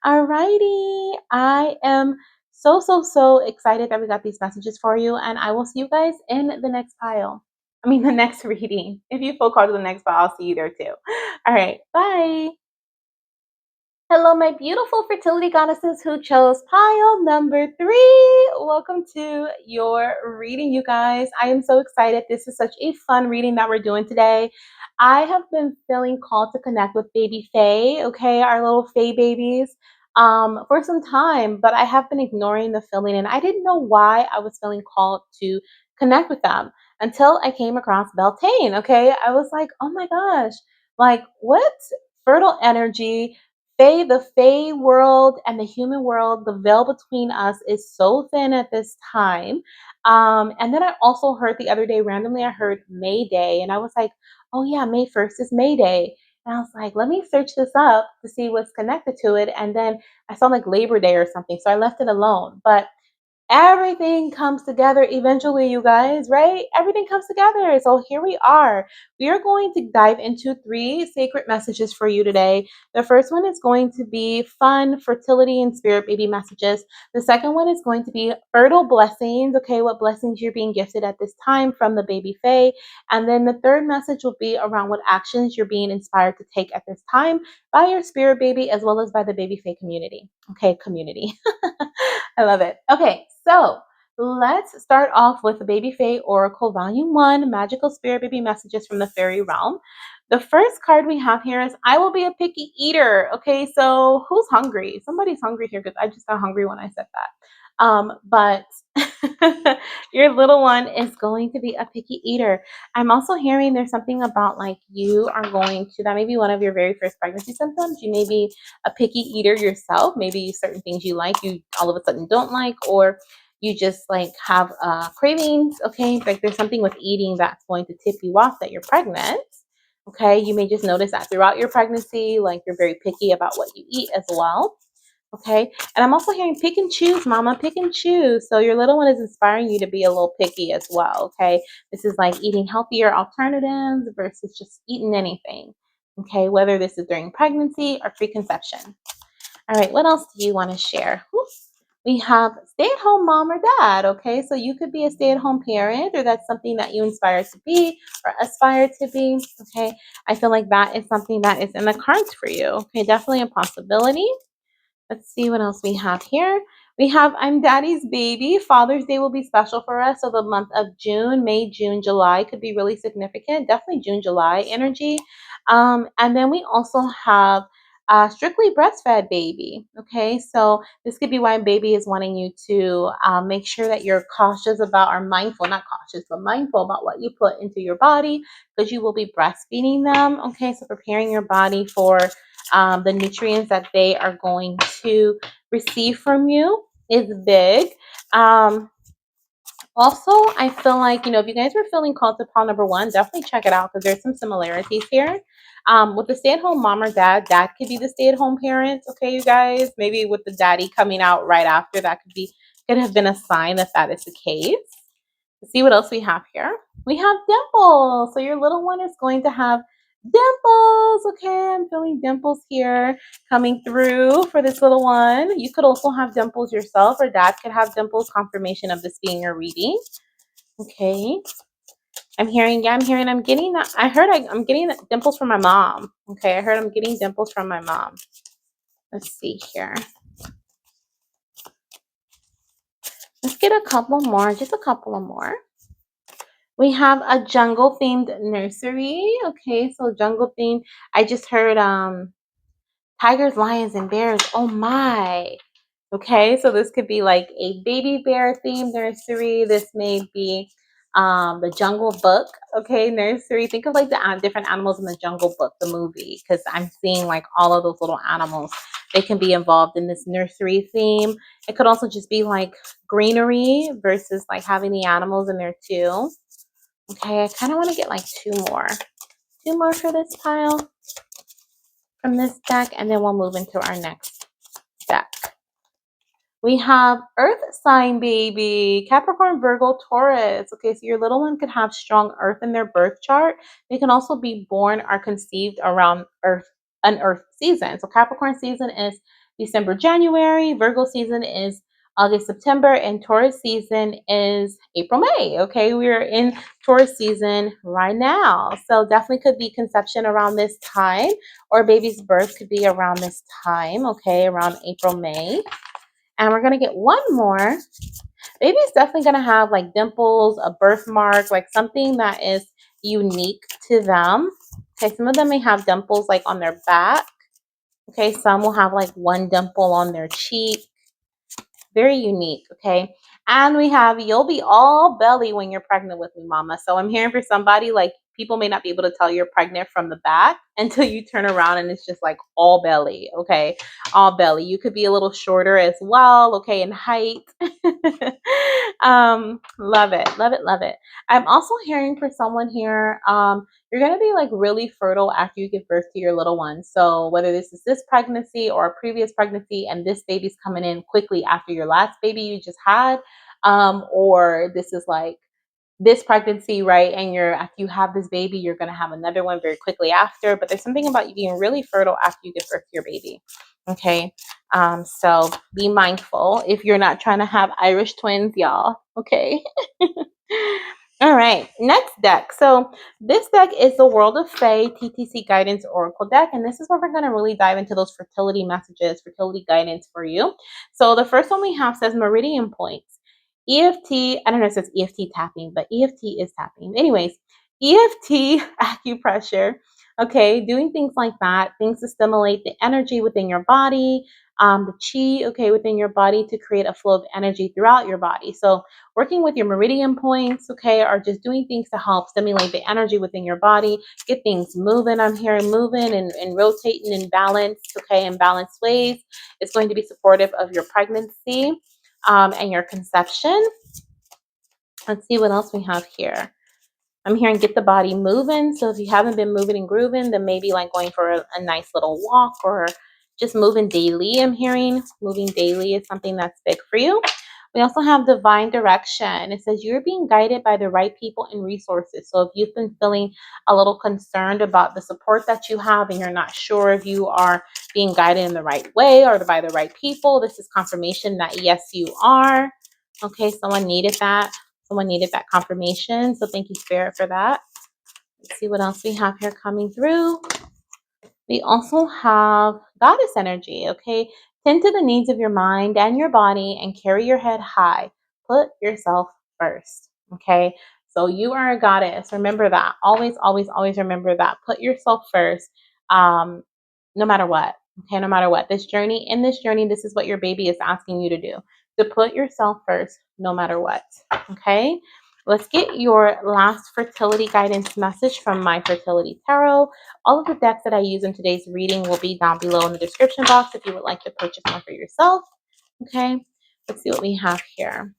alrighty. I am so excited that we got these messages for you, and I will see you guys in the next pile. I mean, the next reading. If you full card to the next pile, I'll see you there too. All right, bye. Hello, my beautiful fertility goddesses who chose pile number 3. Welcome to your reading, you guys. I am so excited. This is such a fun reading that we're doing today. I have been feeling called to connect with Baby Fae, okay, our little Fae babies, for some time, but I have been ignoring the feeling, and I didn't know why I was feeling called to connect with them until I came across Beltane, okay? I was like, oh my gosh, like what? Fertile energy. The Fae world and the human world, the veil between us is so thin at this time. And then I also heard the other day, randomly, I heard May Day, and I was like, oh yeah, May 1st is May Day. And I was like, let me search this up to see what's connected to it. And then I saw like Labor Day or something, so I left it alone. But everything comes together eventually, you guys, right? Everything comes together. So here we are. We are going to dive into 3 sacred messages for you today. The first one is going to be fun, fertility, and spirit baby messages. The second one is going to be fertile blessings. Okay, what blessings you're being gifted at this time from the Baby Fae. And then the third message will be around what actions you're being inspired to take at this time by your spirit baby as well as by the Baby Fae community. Okay, community. I love it. Okay, so let's start off with the Baby Fae Oracle Volume 1, Magical Spirit Baby Messages from the Fairy Realm. The first card we have here is I will be a picky eater. Okay, so who's hungry? Somebody's hungry here because I just got hungry when I said that. But your little one is going to be a picky eater. I'm also hearing there's something about like you are going to, that may be one of your very first pregnancy symptoms. You may be a picky eater yourself. Maybe certain things you like, you all of a sudden don't like, or you just like have cravings. Okay, like there's something with eating that's going to tip you off that you're pregnant. Okay, you may just notice that throughout your pregnancy, like you're very picky about what you eat as well. Okay. And I'm also hearing pick and choose, mama, pick and choose. So your little one is inspiring you to be a little picky as well. Okay. This is like eating healthier alternatives versus just eating anything. Okay. Whether this is during pregnancy or preconception. All right. What else do you want to share? We have stay-at-home mom or dad. Okay. So you could be a stay-at-home parent, or that's something that you inspire to be or aspire to be. Okay. I feel like that is something that is in the cards for you. Okay. Definitely a possibility. Let's see what else we have here. We have I'm Daddy's Baby. Father's Day will be special for us. So the month of June, May, June, July could be really significant. Definitely June, July energy. And then we also have Strictly Breastfed Baby. Okay, so this could be why baby is wanting you to make sure that you're cautious about, or mindful, not cautious, but mindful about what you put into your body, because you will be breastfeeding them. Okay, so preparing your body for the nutrients that they are going to receive from you is big. Um, Also, I feel like, if you guys were feeling called to pile number one, definitely check it out because there's some similarities here. With the stay-at-home mom or dad could be the stay-at-home parent. Okay, you guys, maybe with the daddy coming out right after, that could have been a sign that that is the case. Let's see what else we have here. We have dimples. So your little one is going to have dimples. Okay, I'm feeling dimples here coming through for this little one. You could also have dimples yourself, or dad could have dimples, confirmation of this being your reading. Okay. I'm getting that. I'm getting dimples from my mom. Okay, I heard I'm getting dimples from my mom. Let's see here. Let's get a couple more, just a couple of more. We have a jungle themed nursery. Okay, so jungle themed. I just heard tigers, lions, and bears. Oh my. Okay, so this could be like a baby bear themed nursery. This may be the Jungle Book, okay, nursery. Think of like the different animals in the Jungle Book, the movie, because I'm seeing like all of those little animals. They can be involved in this nursery theme. It could also just be like greenery versus like having the animals in there too. Okay, I kind of want to get like two more. Two more for this pile from this deck, and then we'll move into our next deck. We have Earth sign baby, Capricorn, Virgo, Taurus. Okay, so your little one could have strong Earth in their birth chart. They can also be born or conceived around an Earth season. So Capricorn season is December, January. Virgo season is August, September, and Taurus season is April, May. Okay, we're in Taurus season right now. So definitely could be conception around this time, or baby's birth could be around this time, okay, around April, May. And we're going to get one more. Baby's definitely going to have like dimples, a birthmark, like something that is unique to them. Okay, some of them may have dimples like on their back. Okay, some will have like one dimple on their cheek. Very unique, okay? And we have you'll be all belly when you're pregnant with me, mama. So I'm hearing for somebody like people may not be able to tell you're pregnant from the back until you turn around and it's just like all belly, okay? All belly. You could be a little shorter as well, okay, in height. Love it, love it, love it. I'm also hearing for someone here, you're going to be like really fertile after you give birth to your little one. So whether this is this pregnancy or a previous pregnancy and this baby's coming in quickly after your last baby you just had, or this is like this pregnancy, right? And after you have this baby, you're going to have another one very quickly after. But there's something about you being really fertile after you give birth to your baby. Okay. So be mindful if you're not trying to have Irish twins, y'all. Okay. All right, next deck. So this deck is the World of Fae TTC Guidance Oracle deck, and this is where we're going to really dive into those fertility messages, fertility guidance for you. So the first one we have says meridian points. EFT, I don't know if it says EFT tapping, but EFT is tapping. Anyways, EFT acupressure, okay, doing things like that, things to stimulate the energy within your body, the chi, okay, within your body to create a flow of energy throughout your body. So working with your meridian points, okay, or just doing things to help stimulate the energy within your body, get things moving. I'm hearing moving and rotating in balanced, okay, in balanced ways. It's going to be supportive of your pregnancy and your conception. Let's see what else we have here. I'm hearing get the body moving. So if you haven't been moving and grooving, then maybe like going for a nice little walk or just moving daily. I'm hearing moving daily is something that's big for you. We also have divine direction. It says you're being guided by the right people and resources. So if you've been feeling a little concerned about the support that you have and you're not sure if you are being guided in the right way or by the right people, this is confirmation that yes, you are. Okay, someone needed that. Someone needed that confirmation. So thank you, Spirit, for that. Let's see what else we have here coming through. We also have goddess energy, okay? Tend to the needs of your mind and your body and carry your head high. Put yourself first, okay? So you are a goddess. Remember that. Always, always, always remember that. Put yourself first, no matter what, okay? No matter what. In this journey, this is what your baby is asking you to do, to put yourself first, no matter what, okay? Let's get your last fertility guidance message from My Fertility Tarot. All of the decks that I use in today's reading will be down below in the description box if you would like to purchase one for yourself. Okay, let's see what we have here.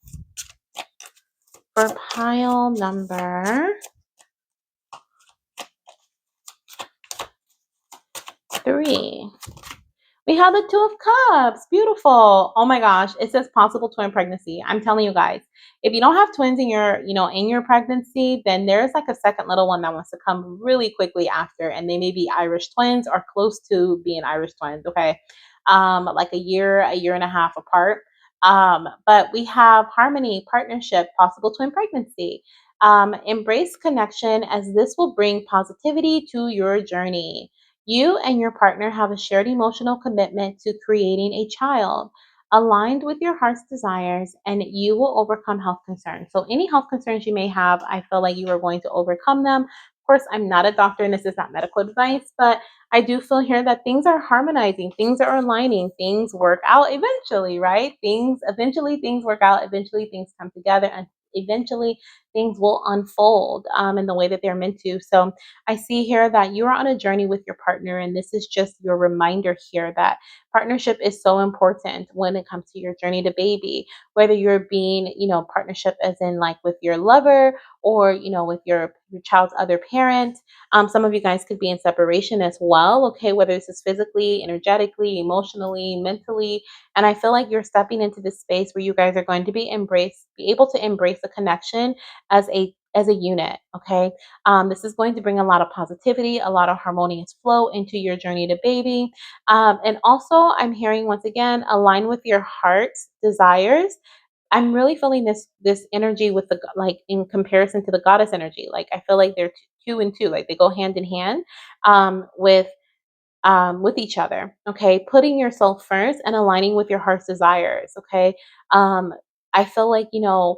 For pile number 3. We have the Two of Cups. Beautiful. Oh my gosh. It says possible twin pregnancy. I'm telling you guys, if you don't have twins in your pregnancy, then there's like a second little one that wants to come really quickly after, and they may be Irish twins or close to being Irish twins. Okay. Like a year and a half apart. But we have harmony, partnership, possible twin pregnancy. Embrace connection, as this will bring positivity to your journey. You and your partner have a shared emotional commitment to creating a child aligned with your heart's desires, and you will overcome health concerns. So, any health concerns you may have, I feel like you are going to overcome them. Of course, I'm not a doctor and this is not medical advice, but I do feel here that things are harmonizing, things are aligning, things work out eventually, right? Things work out, eventually things come together, and eventually things will unfold in the way that they're meant to. So, I see here that you are on a journey with your partner, and this is just your reminder here that partnership is so important when it comes to your journey to baby. Whether you're being, partnership as in like with your lover or, with your child's other parent. Some of you guys could be in separation as well, okay? Whether this is physically, energetically, emotionally, mentally. And I feel like you're stepping into this space where you guys are going to be able to embrace the connection as a unit, okay? This is going to bring a lot of positivity, a lot of harmonious flow into your journey to baby. And also, I'm hearing once again, align with your heart's desires. I'm really feeling this energy with the like in comparison to the goddess energy. Like I feel like they're two and two, like they go hand in hand with each other. Okay, putting yourself first and aligning with your heart's desires. Okay, I feel like there's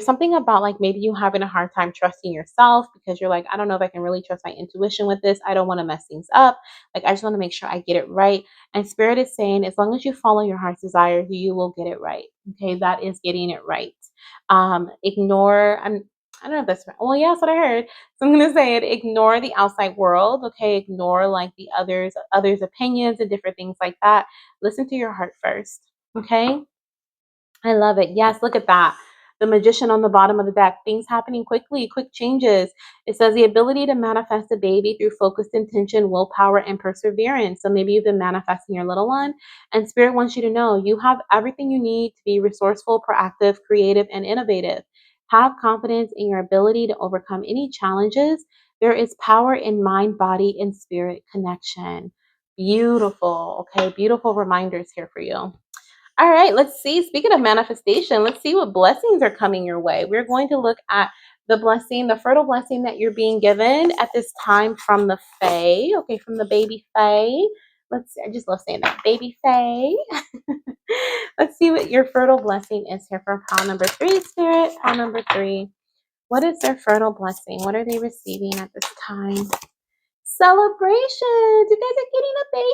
something about like maybe you having a hard time trusting yourself because you're like, I don't know if I can really trust my intuition with this. I don't want to mess things up. Like, I just want to make sure I get it right. And Spirit is saying, as long as you follow your heart's desires, you will get it right. Okay, that is getting it right. I don't know if that's right. Well, yeah, that's what I heard. So I'm gonna say it. Ignore the outside world. Okay, ignore like the others' opinions and different things like that. Listen to your heart first. Okay. I love it. Yes, look at that. The magician on the bottom of the deck. Things happening quickly, quick changes. It says the ability to manifest a baby through focused intention, willpower, and perseverance. So maybe you've been manifesting your little one, and Spirit wants you to know you have everything you need to be resourceful, proactive, creative, and innovative. Have confidence in your ability to overcome any challenges. There is power in mind, body, and spirit connection. Beautiful. Okay, beautiful reminders here for you. All right, let's see. Speaking of manifestation, let's see what blessings are coming your way. We're going to look at the blessing, the fertile blessing that you're being given at this time from the Fae, okay, from the Baby Fae. Let's see, I just love saying that, Baby Fae. Let's see what your fertile blessing is here for pile number 3, Spirit. Pile number 3. What is their fertile blessing? What are they receiving at this time? Celebrations! You guys are getting a baby!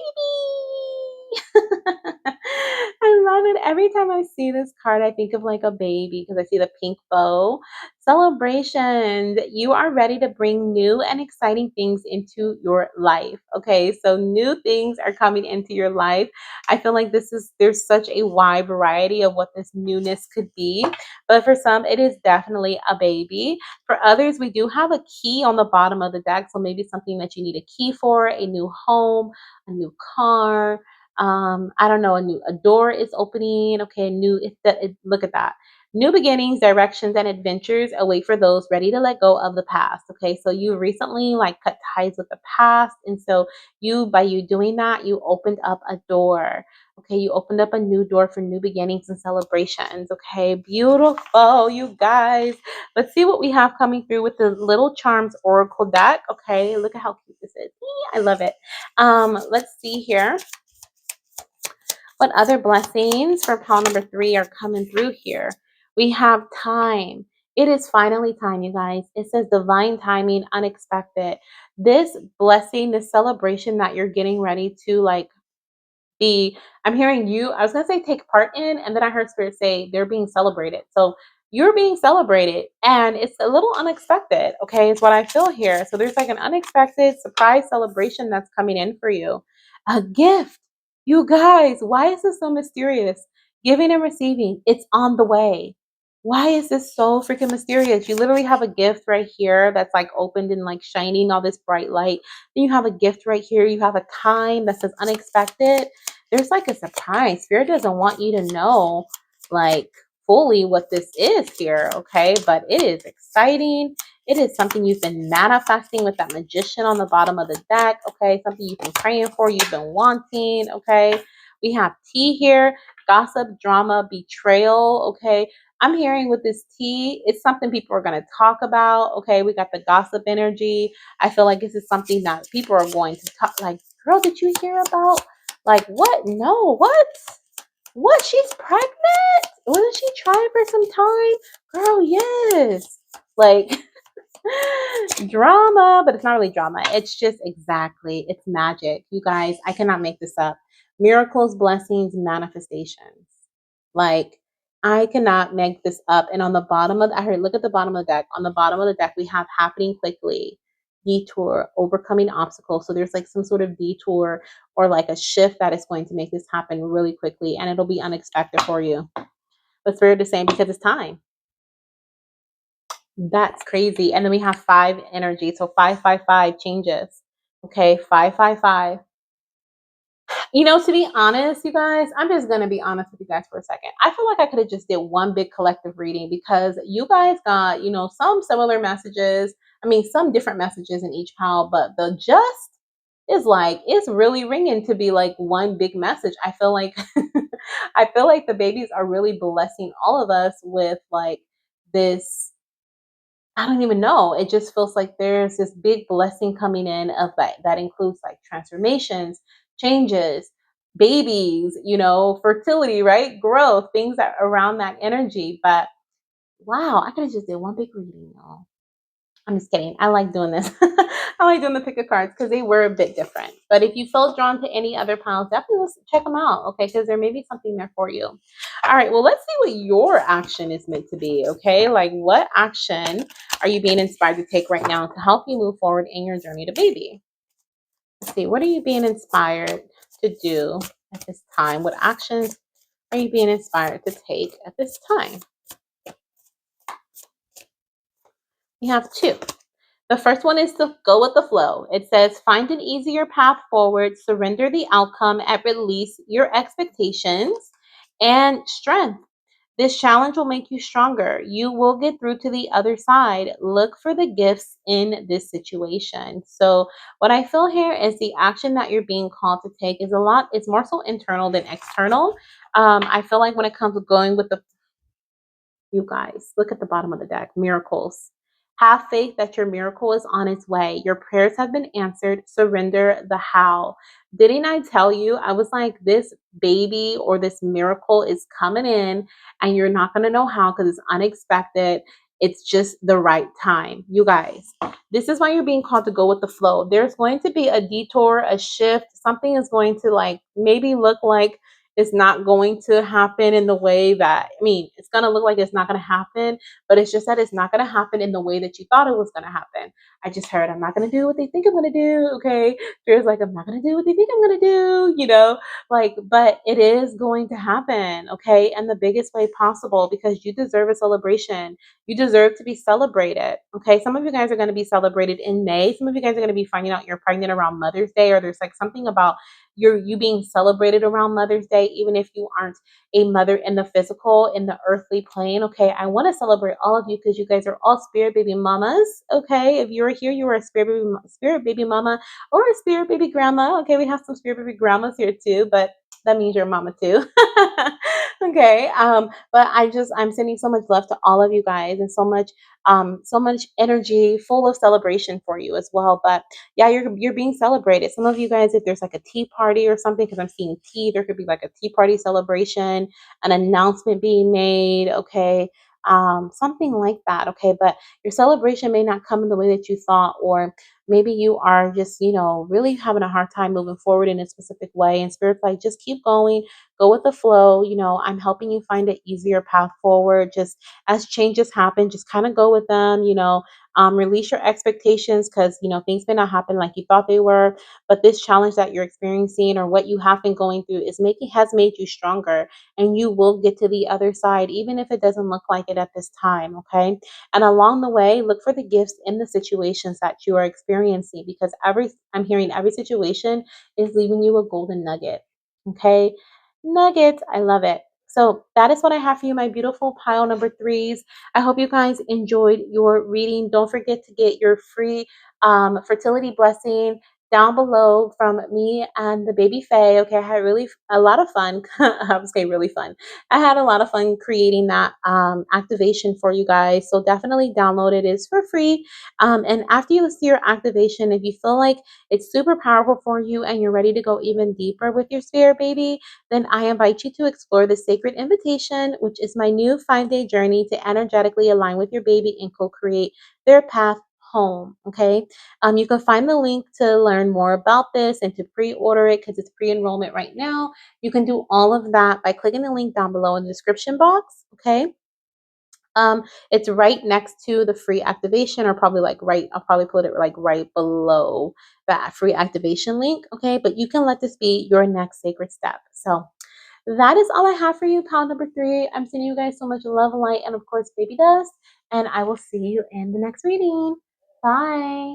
I love God. Every time I see this card, I think of like a baby because I see the pink bow. Celebrations. You are ready to bring new and exciting things into your life. Okay, so new things are coming into your life. I feel like there's such a wide variety of what this newness could be. But for some, it is definitely a baby. For others, we do have a key on the bottom of the deck. So maybe something that you need a key for, a new home, a new car. I don't know, a door is opening. Okay, look at that. New beginnings, directions, and adventures await for those ready to let go of the past. Okay, so you recently like cut ties with the past, and so by you doing that, you opened up a door. Okay, you opened up a new door for new beginnings and celebrations. Okay, beautiful, you guys. Let's see what we have coming through with the Little Charms Oracle deck. Okay, look at how cute this is. I love it. Let's see here. What other blessings for pile number 3 are coming through here? We have time. It is finally time, you guys. It says divine timing, unexpected. This blessing, this celebration that you're getting ready to like I'm hearing I was going to say take part in, and then I heard Spirit say they're being celebrated. So you're being celebrated, and it's a little unexpected, okay, is what I feel here. So there's like an unexpected surprise celebration that's coming in for you. A gift. You guys, why is this so mysterious? Giving and receiving, it's on the way. Why is this so freaking mysterious? You literally have a gift right here that's like opened and like shining all this bright light. Then you have a gift right here. You have a time that says unexpected. There's like a surprise. Spirit doesn't want you to know like fully what this is here, okay? But it is exciting. It is something you've been manifesting with that magician on the bottom of the deck, okay? Something you've been praying for, you've been wanting, okay? We have tea here, gossip, drama, betrayal, okay? I'm hearing with this tea, it's something people are going to talk about, okay? We got the gossip energy. I feel like this is something that people are going to talk like, girl, did you hear about? Like, what? No, what? What? She's pregnant? Wasn't she trying for some time? Girl, yes. Like, drama, but it's not really drama. It's just it's magic. You guys, I cannot make this up. Miracles, blessings, manifestations. Like, I cannot make this up. And on the bottom I heard, look at the bottom of the deck. On the bottom of the deck, we have happening quickly, detour, overcoming obstacles. So there's like some sort of detour or like a shift that is going to make this happen really quickly. And it'll be unexpected for you. But Spirit is saying because it's time. That's crazy. And then we have 5 energy. So 555 changes. Okay, 555. You know, to be honest, you guys, I'm just gonna be honest with you guys for a second. I feel like I could have just did one big collective reading because you guys got, some similar messages. I mean, some different messages in each pile, but the just is like it's really ringing to be like one big message. I feel like I feel like the babies are really blessing all of us with like this. I don't even know. It just feels like there's this big blessing coming in of that includes like transformations, changes, babies, fertility, right? Growth, things that around that energy. But wow, I could have just did one big reading, y'all. I'm just kidding. I like doing this. I like doing the pick of cards because they were a bit different. But if you felt drawn to any other piles, definitely check them out, okay? Because there may be something there for you. All right, well, let's see what your action is meant to be, okay? Like, what action are you being inspired to take right now to help you move forward in your journey to baby? Let's see, what are you being inspired to do at this time? What actions are you being inspired to take at this time? We have 2. The first one is to go with the flow. It says, find an easier path forward, surrender the outcome, and release your expectations and strength. This challenge will make you stronger. You will get through to the other side. Look for the gifts in this situation. So, what I feel here is the action that you're being called to take it's more so internal than external. I feel like when it comes to going with you guys, look at the bottom of the deck. Miracles. Have faith that your miracle is on its way. Your prayers have been answered. Surrender the how. Didn't I tell you? I was like, this baby or this miracle is coming in, and you're not going to know how because it's unexpected. It's just the right time. You guys, this is why you're being called to go with the flow. There's going to be a detour, a shift. Something is going to like maybe look like It's not going to happen in the way that, I mean, it's going to look like it's not going to happen, but it's just that it's not going to happen in the way that you thought it was going to happen. I just heard, I'm not going to do what they think I'm going to do. Okay. Fear's like, I'm not going to do what they think I'm going to do, like, but it is going to happen. Okay. And the biggest way possible, because you deserve a celebration. You deserve to be celebrated. Okay. Some of you guys are going to be celebrated in May. Some of you guys are going to be finding out you're pregnant around Mother's Day, or there's like something about you being celebrated around Mother's Day, even if you aren't a mother in the physical, in the earthly plane. Okay, I want to celebrate all of you because you guys are all spirit baby mamas. Okay, if you're here, you are a spirit baby mama or a spirit baby grandma. Okay, we have some spirit baby grandmas here too, but that means you're a mama too. Okay, but I'm sending so much love to all of you guys, and so much energy full of celebration for you as well. But yeah, you're being celebrated. Some of you guys, if there's like a tea party or something, because I'm seeing tea, there could be like a tea party celebration, an announcement being made. Okay, something like that. Okay, but your celebration may not come in the way that you thought, or maybe you are just, really having a hard time moving forward in a specific way. And Spirit's like, just keep going, go with the flow. I'm helping you find an easier path forward. Just as changes happen, just kind of go with them. Release your expectations, because things may not happen like you thought they were, but this challenge that you're experiencing, or what you have been going through, has made you stronger, and you will get to the other side, even if it doesn't look like it at this time. Okay, and along the way, look for the gifts in the situations that you are experiencing, because I'm hearing every situation is leaving you a golden nugget. Okay, nuggets, I love it. So that is what I have for you, my beautiful pile number threes. I hope you guys enjoyed your reading. Don't forget to get your free fertility blessing down below from me and the Baby Fae. Okay, I had really a lot of fun. I would say really fun. I had a lot of fun creating that activation for you guys. So definitely download it. It's for free. And after you see your activation, if you feel like it's super powerful for you and you're ready to go even deeper with your spirit baby, then I invite you to explore the Sacred Invitation, which is my new 5-day journey to energetically align with your baby and co-create their path home. Okay. You can find the link to learn more about this and to pre-order it, because it's pre-enrollment right now. You can do all of that by clicking the link down below in the description box. Okay. It's right next to the free activation, or probably like I'll probably put it like right below that free activation link. Okay. But you can let this be your next sacred step. So that is all I have for you, pile number three. I'm sending you guys so much love, light, and of course, baby dust. And I will see you in the next reading. Bye.